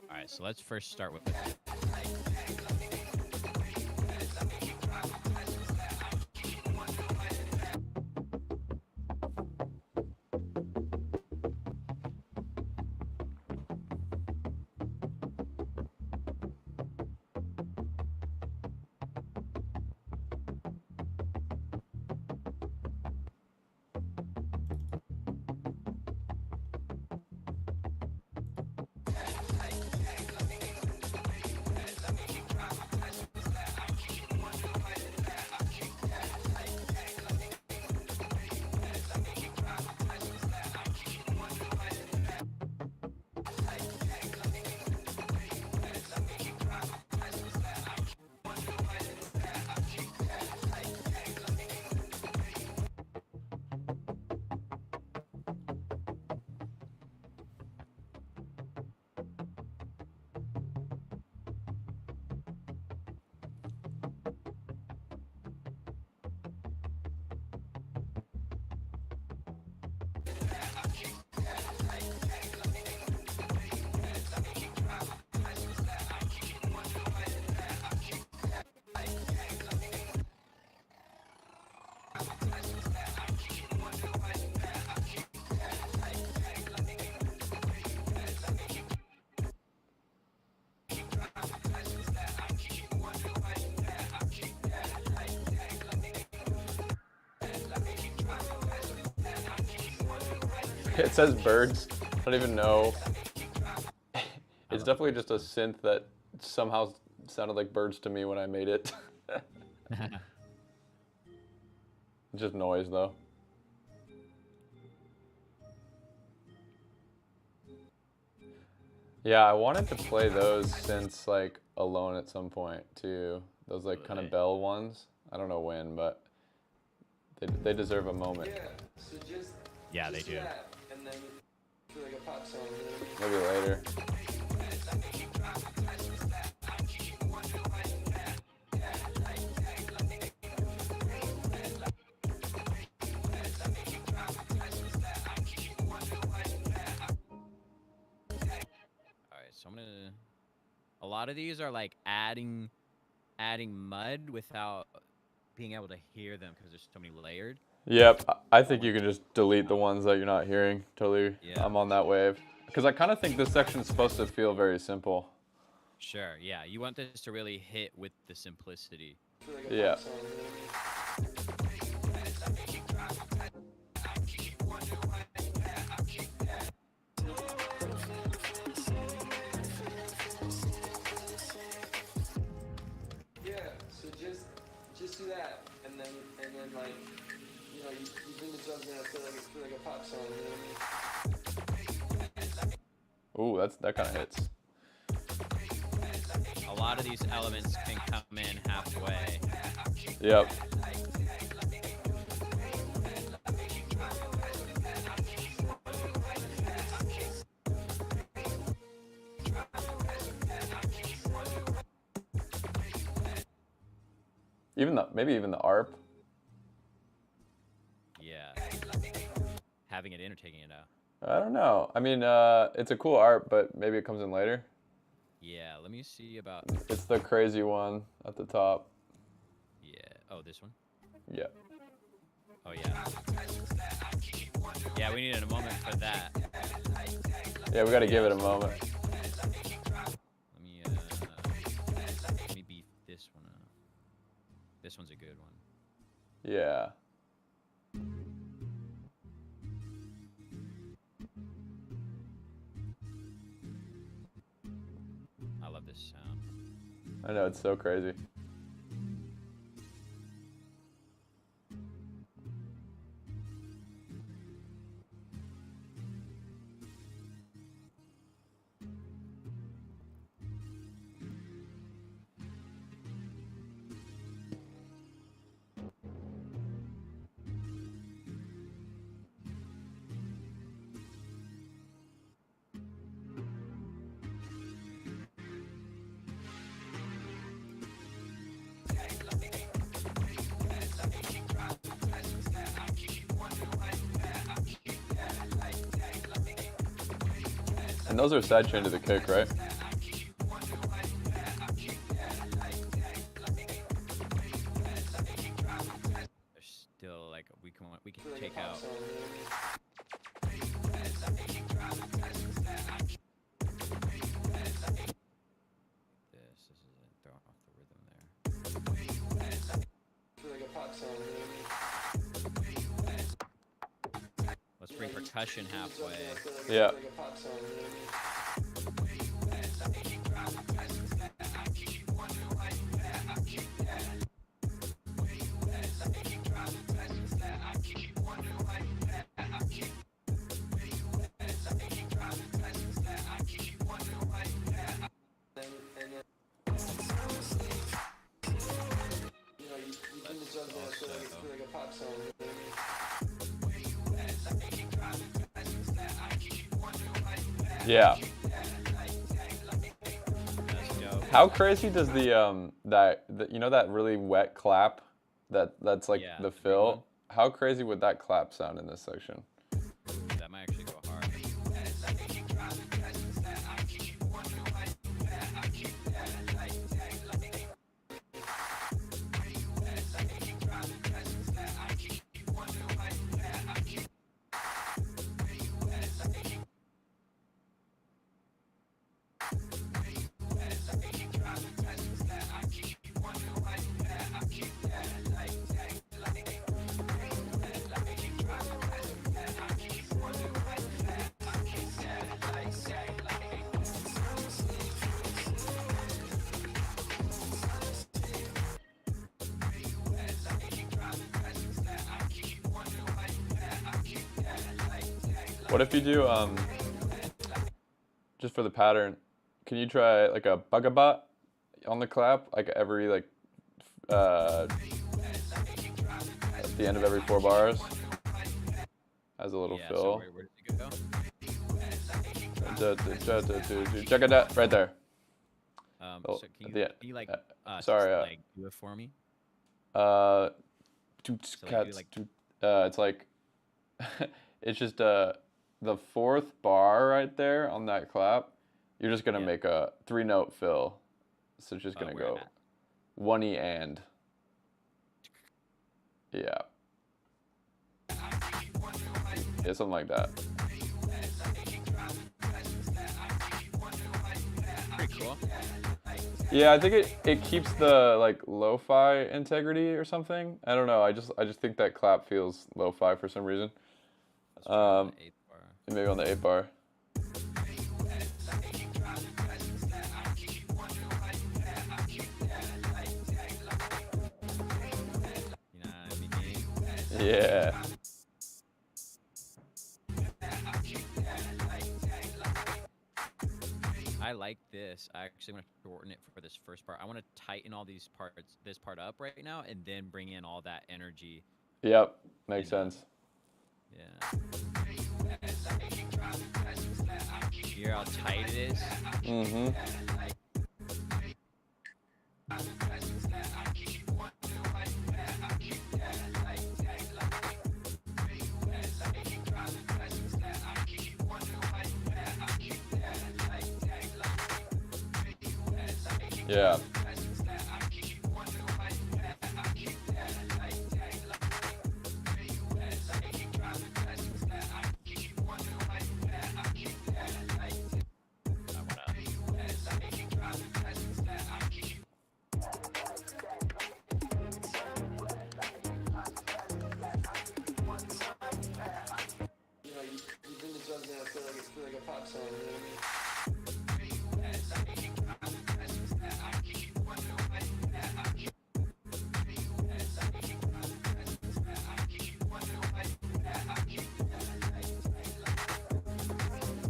All right. So let's first start with. It says birds. I don't even know. It's definitely just a synth that somehow sounded like birds to me when I made it. Just noise though. Yeah, I wanted to play those synths like alone at some point too. Those like kind of bell ones. I don't know when, but they deserve a moment. Yeah, so just Yeah, they just do. That, and then for like a pop song, you know what I mean? Maybe later. Alright, so I'm gonna. A lot of these are like adding mud without being able to hear them because there's so many layered. Yep, I think you can just delete the ones that you're not hearing. Totally, Yeah. I'm on that wave. Because I kind of think this section is supposed to feel very simple. Sure, yeah. You want this to really hit with the simplicity. For like a Yeah. pop song, you know what I mean? Yeah, so just do that, and then like, you know, you bring the drums in for like a pop song, you know what I mean? Ooh, that kind of hits. A lot of these elements can come in halfway. Yep. Maybe even the ARP. Yeah. Having it in or taking it out. I don't know. I mean, it's a cool ARP, but maybe it comes in later. Yeah, let me see about. It's the crazy one at the top. Yeah. Oh, this one? Yeah. Oh, yeah. Yeah, we needed a moment for that. Yeah, we got to give it a moment. Let me beef this one up. This one's a good one. Yeah. I love this sound. I know, it's so crazy. And those are sidechain to the kick, right? There's still like we can For like a take pop out. song, you know what I mean? This isn't throwing off the rhythm there. For like a pop song, you know what I mean? Let's bring percussion halfway. Yeah. For like a pop song, you know what I mean? And then, you know, you bring the drums in for like a pop song, you know what I mean? Yeah. That's dope. How crazy does the you know that really wet clap that's like Yeah, the the big fill? one. How crazy would that clap sound in this section? That might actually go hard. What if you do just for the pattern? Can you try like a bugabot on the clap, like every like at the end of every 4 bars, as a little Yeah, fill. so where does it go? Check it out right there. So can you, like sorry, like do it for me? It's like it's just the 4th bar right there on that clap. You're just gonna make a 3-note fill. So it's just gonna go at? 1E and. Yeah. Yeah, something like that. Pretty cool. Yeah, I think it keeps the like lo-fi integrity or something. I don't know. I just think that clap feels lo-fi for some reason. Let's try on the 8th bar. Maybe on the 8th bar. You know what I mean? Yeah. I like this. I actually want to shorten it for this first part. I want to tighten all these parts, this part up right now, and then bring in all that energy. Yep. Makes sense. Yeah. You hear how tight it is? Mm-hmm. Yeah. You know, you've been to drugs and I feel like a pop song, you know what I mean?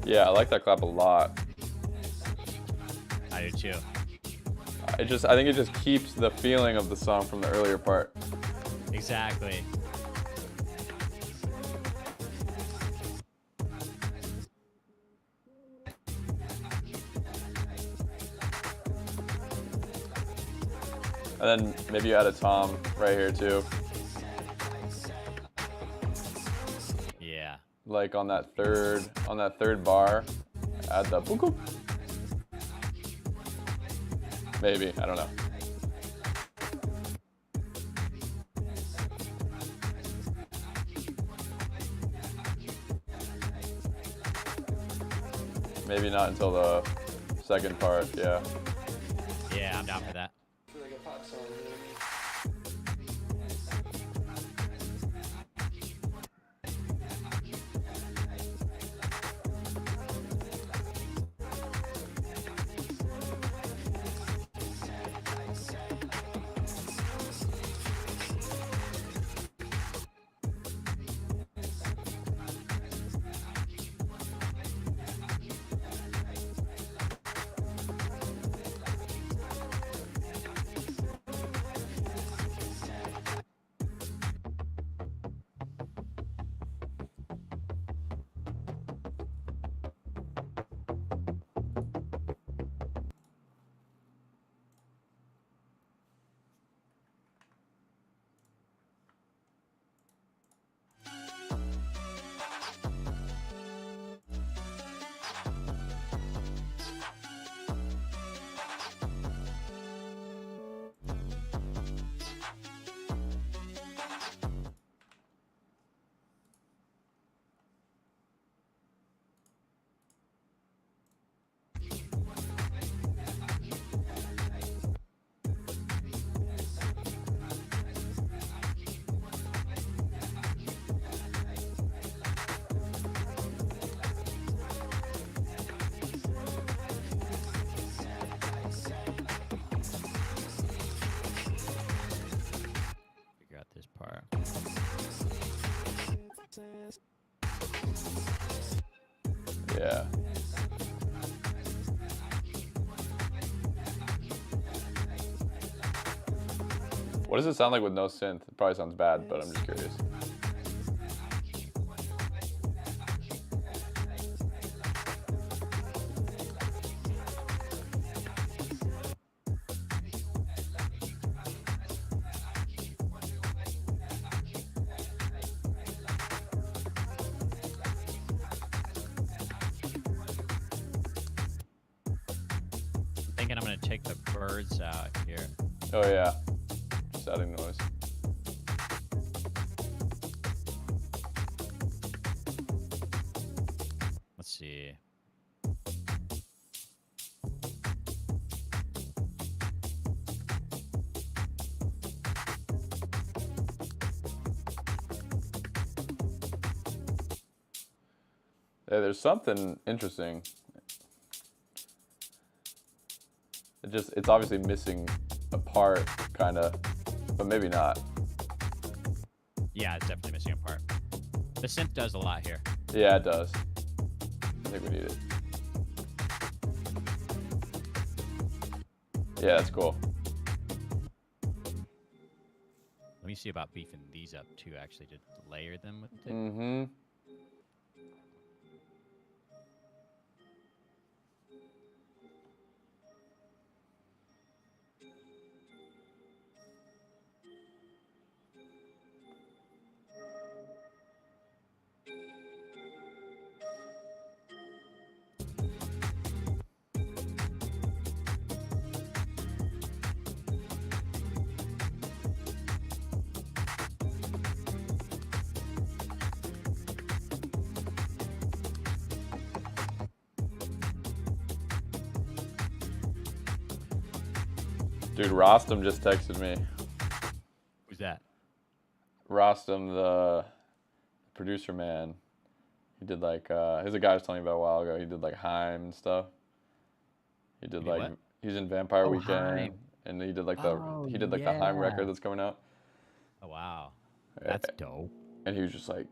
Yeah, I like that clap a lot. I do too. I think it just keeps the feeling of the song from the earlier part. Exactly. And then maybe you add a tom right here too. Yeah. Like on that third bar, add the boop boop. Maybe, I don't know. Maybe not until the second part, yeah. Yeah, I'm down for that. I feel like a pop song, you know what I mean? What does it sound like with no synth? It probably sounds bad, but I'm just curious. Thinking I'm gonna take the birds out here. Oh yeah, just adding noise. Let's see. Yeah, there's something interesting. It's obviously missing a part, kind of, but maybe not. Yeah, it's definitely missing a part. The synth does a lot here. Yeah, it does. I think we need it. Yeah, that's cool. Let me see about beefing these up too, actually, to layer them with it. Mm-hmm. Dude, Rostam just texted me. Who's that? Rostam, the producer man. He did like, he's a guy I was telling you about a while ago. He did like Haim and stuff. He did He did like, what? he's in Vampire Oh, Weekend. Haim. And he did like Oh, the Haim yeah. record that's coming out. Oh, wow. That's dope. And he was just like,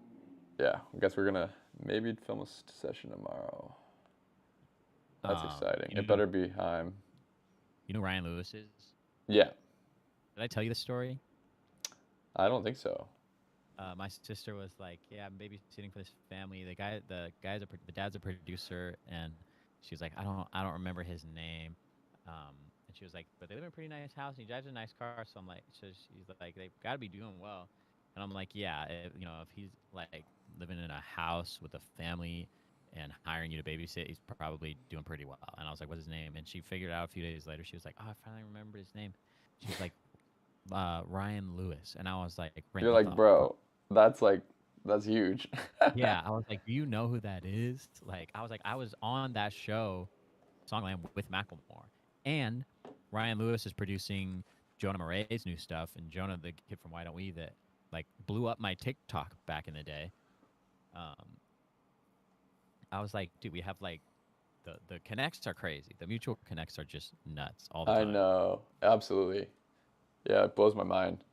yeah, I guess we're gonna maybe film a session tomorrow. That's exciting. You It better be Haim. You know who Ryan Lewis is? Yeah. Did I tell you the story? I don't think so. My sister was like, "Yeah, I'm babysitting for this family. The dad's a producer," and she was like, "I don't remember his name." And she was like, "But they live in a pretty nice house, and he drives a nice car." So I'm like, so she's like, "They've got to be doing well." And I'm like, "Yeah, if he's like living in a house with a family and hiring you to babysit, he's probably doing pretty well." And I was like, "What's his name?" And she figured out a few days later. She was like, "Oh, I finally remembered his name." She was like, Ryan Lewis, and I was like, You're like, bro, that's huge. yeah, I was like, do you know who that is? Like, I was on that show, Songland, with Macklemore, and Ryan Lewis is producing Jonah Murray's new stuff, and Jonah, the kid from Why Don't We, that like blew up my TikTok back in the day. I was like, dude, we have like the connects are crazy. The mutual connects are just nuts all the time. I know, absolutely. Yeah, it blows my mind.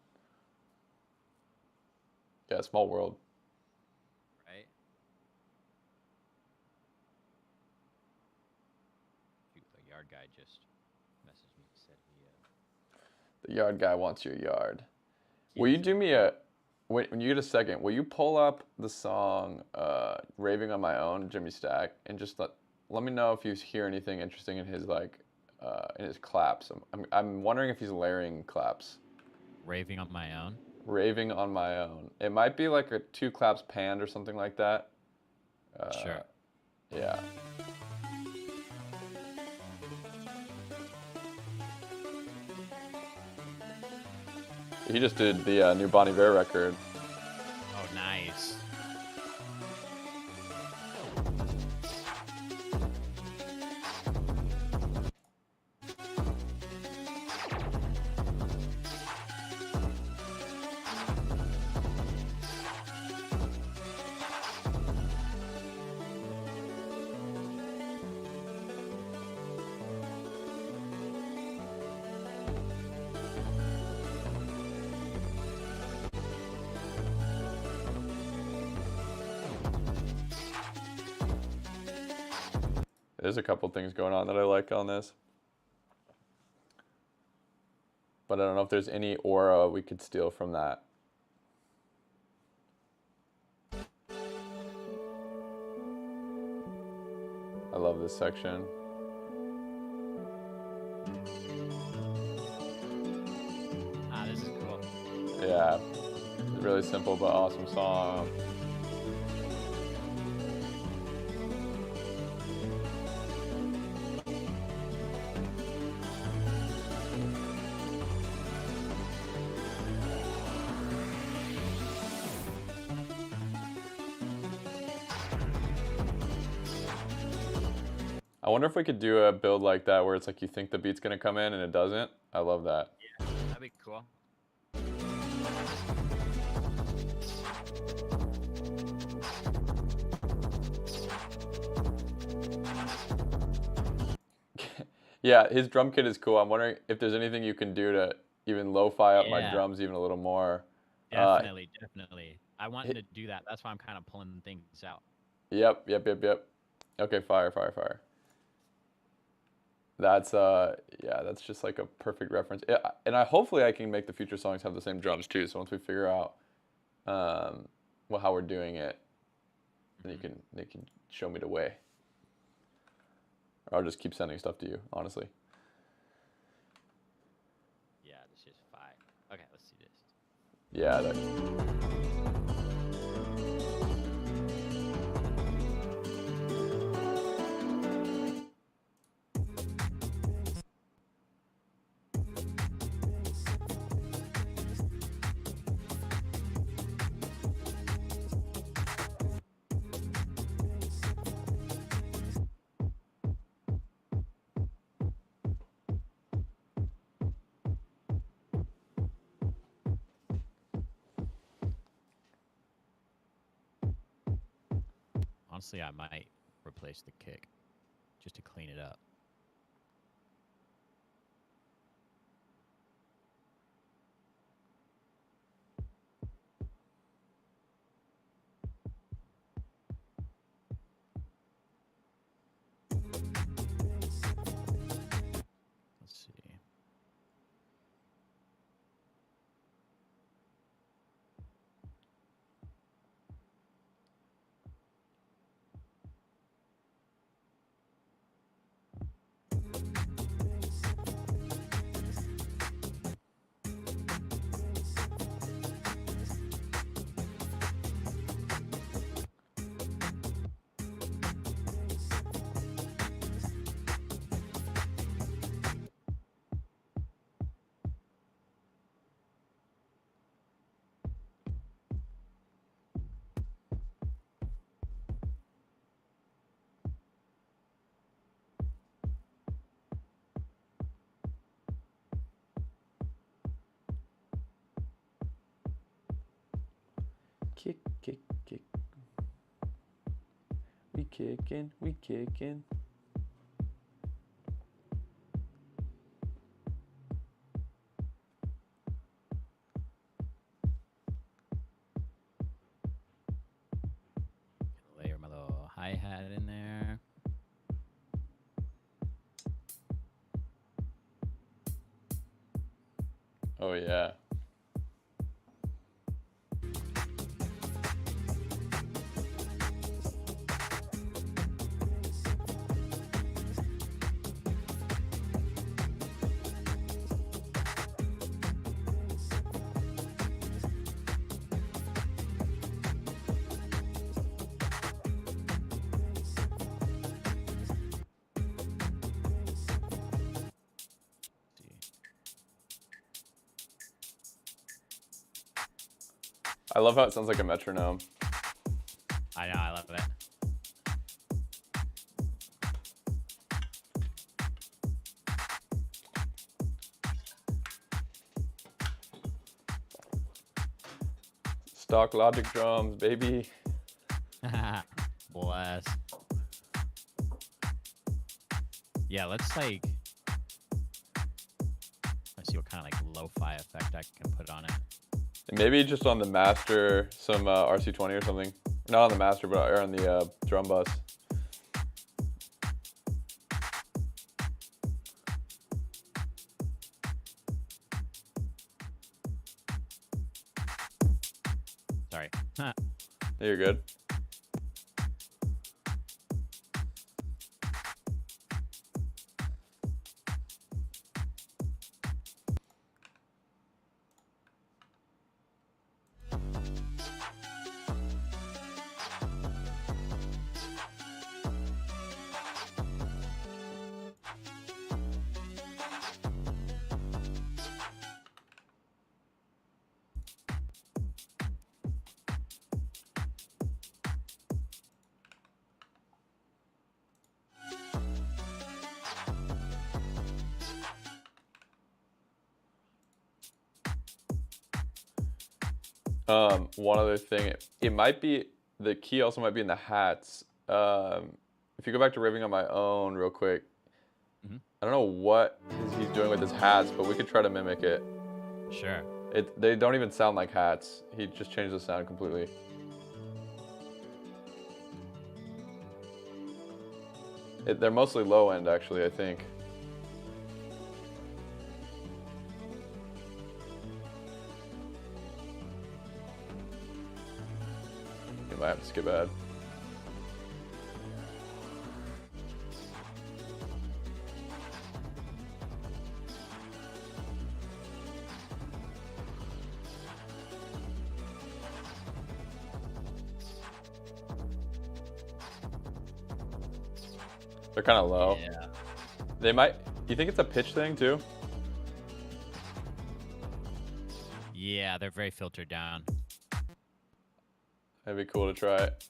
Yeah, small world. Right? Dude, the yard guy just messaged me and said he. The yard guy wants your yard. Will you do me when you get a second, will you pull up the song Raving on My Own, Jimmy Stack, and just let me know if you hear anything interesting in his in his claps. I'm wondering if he's layering claps. Raving on My Own? Raving on My Own. It might be like a 2 claps panned or something like that. Sure. Yeah. He just did the new Bon Iver record. Oh, nice. There's a couple things going on that I like on this. But I don't know if there's any aura we could steal from that. I love this section. Ah, this is cool. Yeah, really simple but awesome song. I wonder if we could do a build like that where it's like you think the beat's gonna come in and it doesn't. I love that. Yeah, that'd be cool. Yeah, his drum kit is cool. I'm wondering if there's anything you can do to even lo-fi up my Yeah. drums even a little more. Definitely, definitely. I want to do that. That's why I'm kind of pulling things out. Yep. Okay, fire. That's yeah, that's just like a perfect reference. Yeah, and hopefully I can make the future songs have the same drums too. So once we figure out well how we're doing it, then they can show me the way. Or I'll just keep sending stuff to you, honestly. Yeah, this is fire. Okay, let's see this. Yeah, Honestly, I might replace the kick just to clean it up. Let's see. kick. We kicking. Layer my little hi-hat in there. Oh yeah. I love how it sounds like a metronome. I know, I love it. Stock Logic drums, baby. Bless. Yeah, let's see what kind of like lo-fi effect I can put on it. And maybe just on the master, some RC20 or something. Not on the master, but on the drum bus. Sorry. You're good. One other thing, it might be, the key also might be in the hats. If you go back to Raving on My Own real quick, I don't know what he's doing with his hats, but we could try to mimic it. Sure. They don't even sound like hats. He just changed the sound completely. They're mostly low end, actually, I think. You might have to skip ahead. They're kind of low. Yeah. They might. You think it's a pitch thing too? Yeah, they're very filtered down. That'd be cool to try it.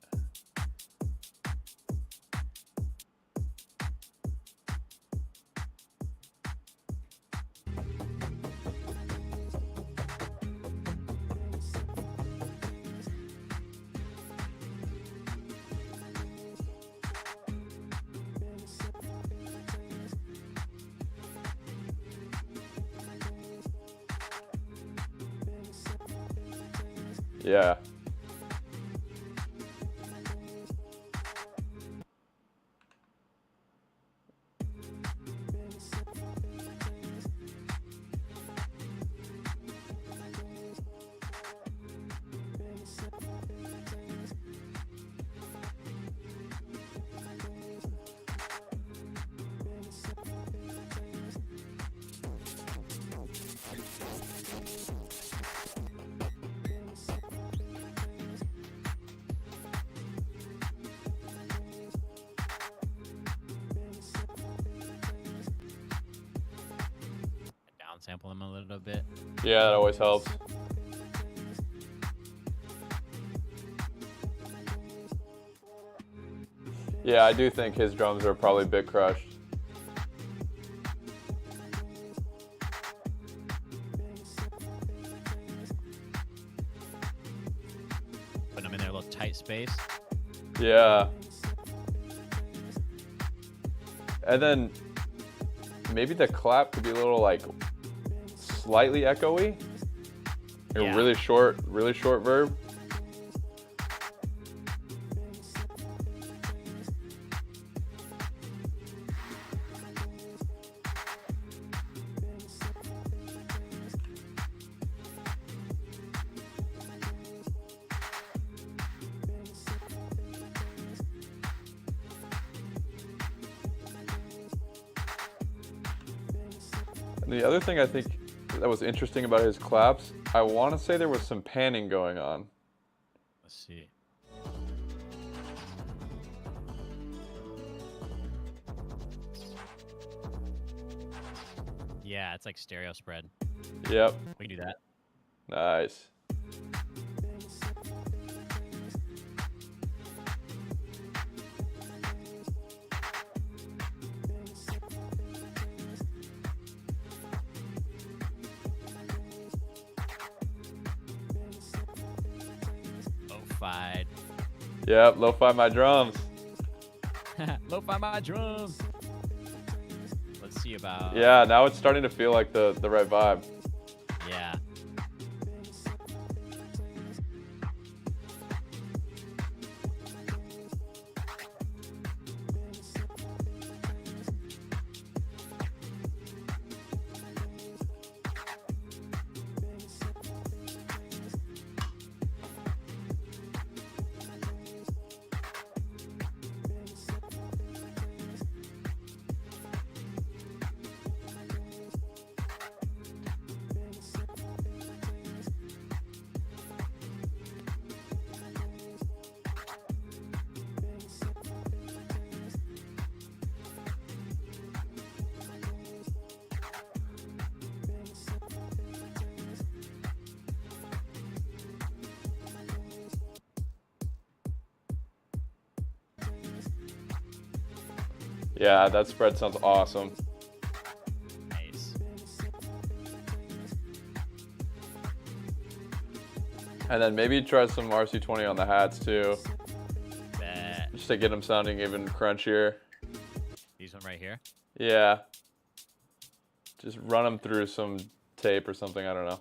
Yeah. Downsample them a little bit. Yeah, that always helps. Yeah, I do think his drums are probably bit crushed. Put them in their little tight space. Yeah. And then maybe the clap could be a little like slightly echoey. Like Yeah. a really short verb. And the other thing I think that was interesting about his claps, I want to say there was some panning going on. Let's see. Yeah, it's like stereo spread. Yep. We can do that. Nice. Lo-fi. Yep, lo-fi my drums. Lo-fi my drums. Let's see about. Yeah, now it's starting to feel like the right vibe. Yeah. Yeah, that spread sounds awesome. Nice. And then maybe try some RC20 on the hats too, Bet. just to get them sounding even crunchier. These one right here. Yeah. Just run them through some tape or something, I don't know.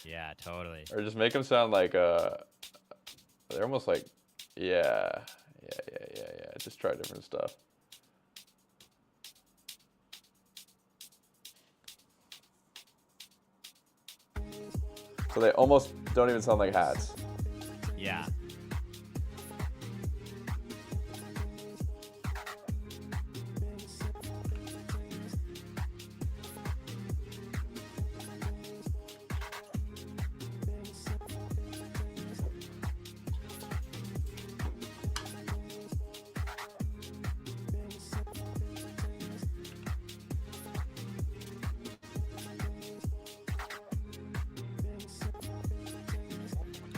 Yeah, totally. Or just make them sound like, they're almost like, yeah. Just try different stuff. So they almost don't even sound like hats. Yeah.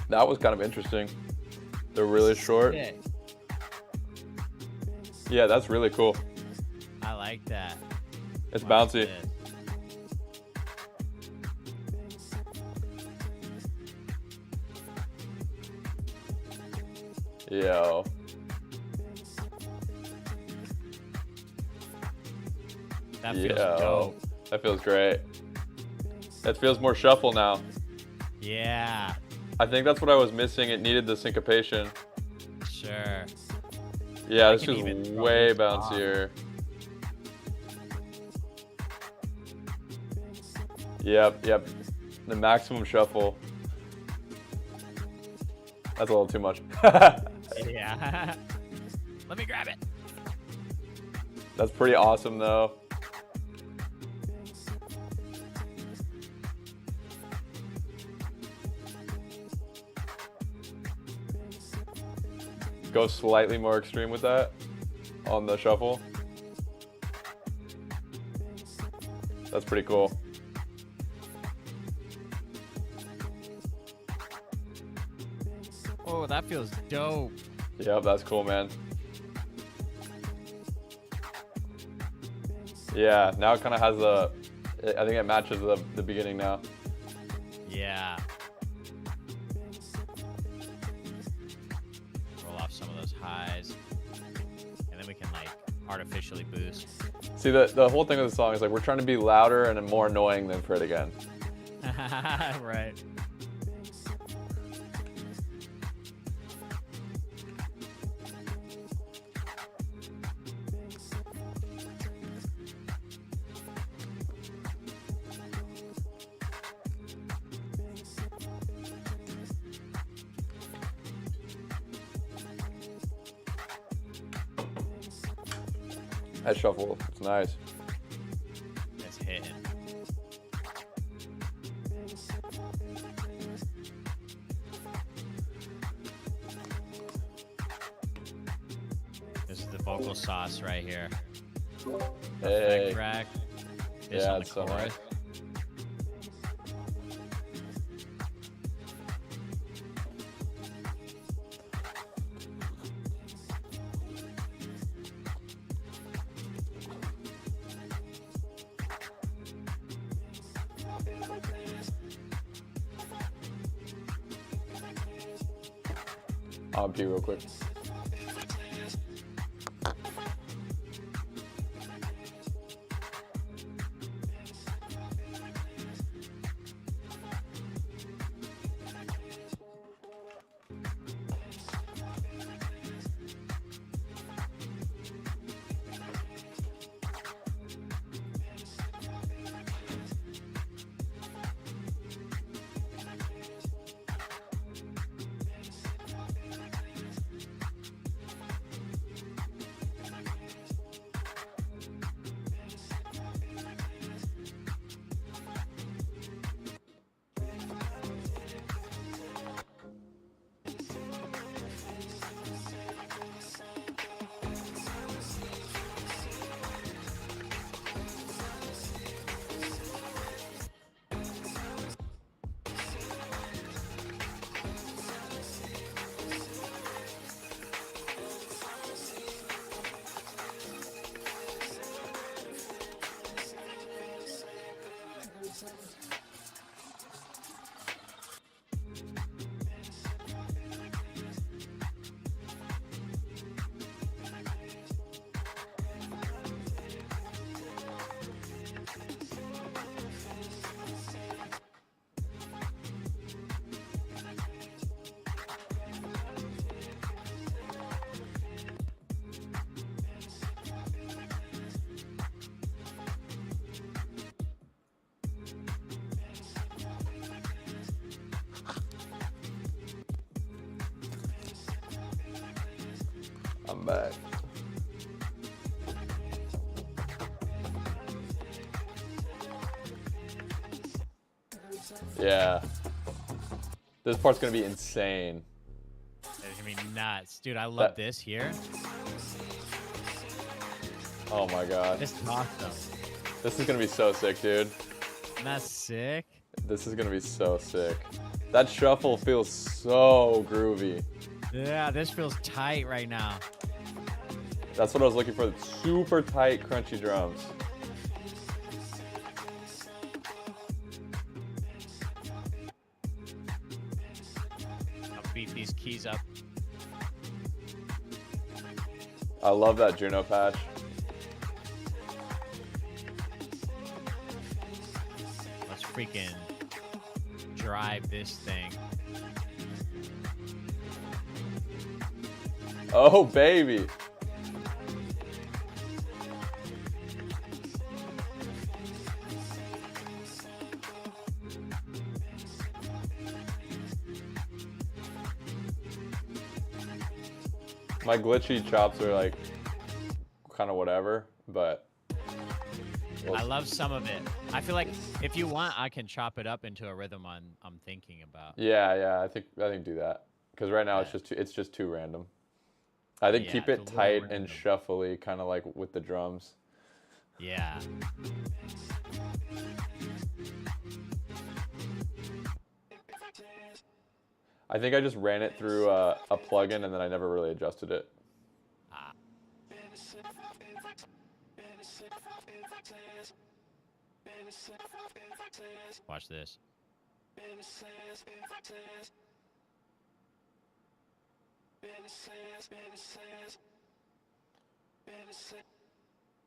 That was kind of interesting. They're really short. Sick. Yeah, that's really cool. I like that. It's Watch bouncy. this. Yo. That feels Yo. dope. That feels great. That feels more shuffle now. Yeah. I think that's what I was missing. It needed the syncopation. Sure. Yeah, I this can is even throw way this off. bouncier. Yep. The maximum shuffle. That's a little too much. Yeah. Let me grab it. That's pretty awesome though. Go slightly more extreme with that on the shuffle. That's pretty cool. Oh, that feels dope. Yep, that's cool, man. Yeah, now it kind of has I think it matches the beginning now. Yeah. Roll off some of those highs. And then we can like artificially boost. See, the whole thing of the song is like we're trying to be louder and more annoying than Fred again. Right. That shuffle, it's nice. It's hitting. This is the vocal sauce right here. Hey. Effect rack. This Yeah, on the it's so chorus. nice. On P real quick. I'm back. Yeah. This part's gonna be insane. It's gonna be nuts, dude. I love this here. Oh my god. This is awesome. This is gonna be so sick, dude. Isn't that sick? This is gonna be so sick. That shuffle feels so groovy. Yeah, this feels tight right now. That's what I was looking for. Super tight, crunchy drums. I'll beat these keys up. I love that Juno patch. Let's freaking drive this thing. Oh, baby. My glitchy chops are like kind of whatever, but I love some of it. I feel like if you want, I can chop it up into a rhythm I'm thinking about. yeah, I think do that because right now it's just too random. I think Yeah, keep it's it a little tight and random. shuffly, kind of like with the drums. Yeah. I think I just ran it through a plugin and then I never really adjusted it. Ah. Watch this.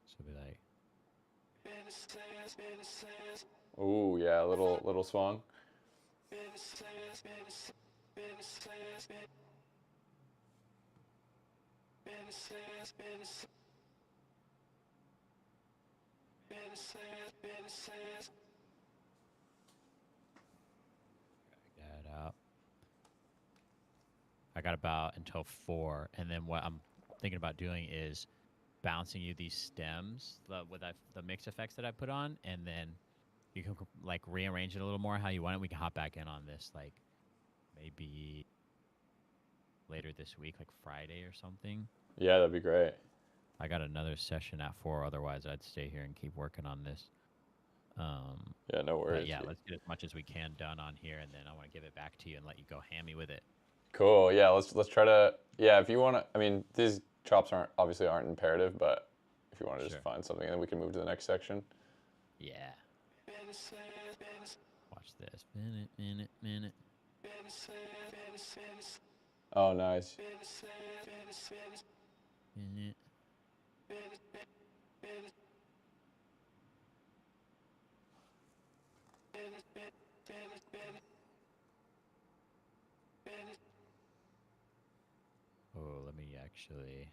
So be like, Ooh, yeah, little swung. that out. I got about until 4, and then what I'm thinking about doing is bouncing you these stems with the mix effects that I put on, and then you can like rearrange it a little more how you want it. We can hop back in on this like maybe later this week, like Friday or something. Yeah, that'd be great. I got another session at 4. Otherwise, I'd stay here and keep working on this. Yeah, no worries. But yeah, let's get as much as we can done on here, and then I want to give it back to you and let you go hammy with it. Cool. Yeah, let's try to. Yeah, if you want to. I mean, these chops aren't imperative, but if you want to just find something, then we can move to the next section. Yeah. Watch this. Minute. Oh, nice. Minute. Oh, let me actually.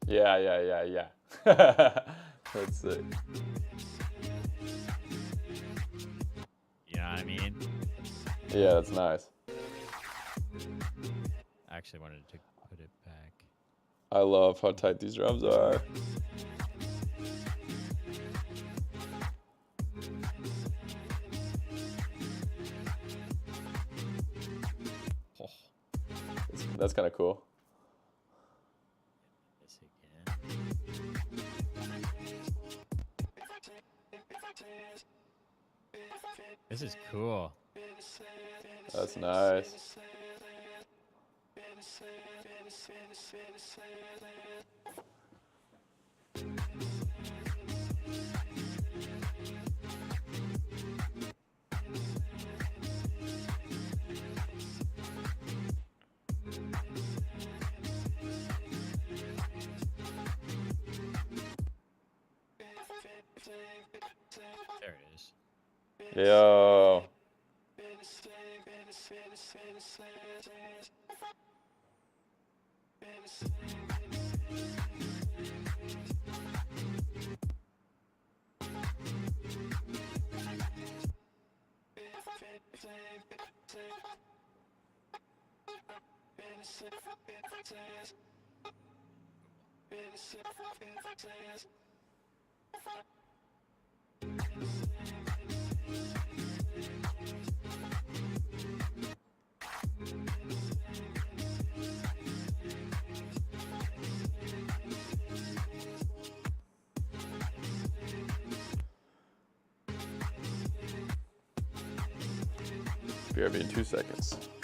Yeah. That's it. You know what I mean? Yeah, that's nice. I actually wanted to put it back. I love how tight these drums are. Oh, That's kind of cool. this again. This is cool. That's nice. There it is. Yo. BRB in 2 seconds.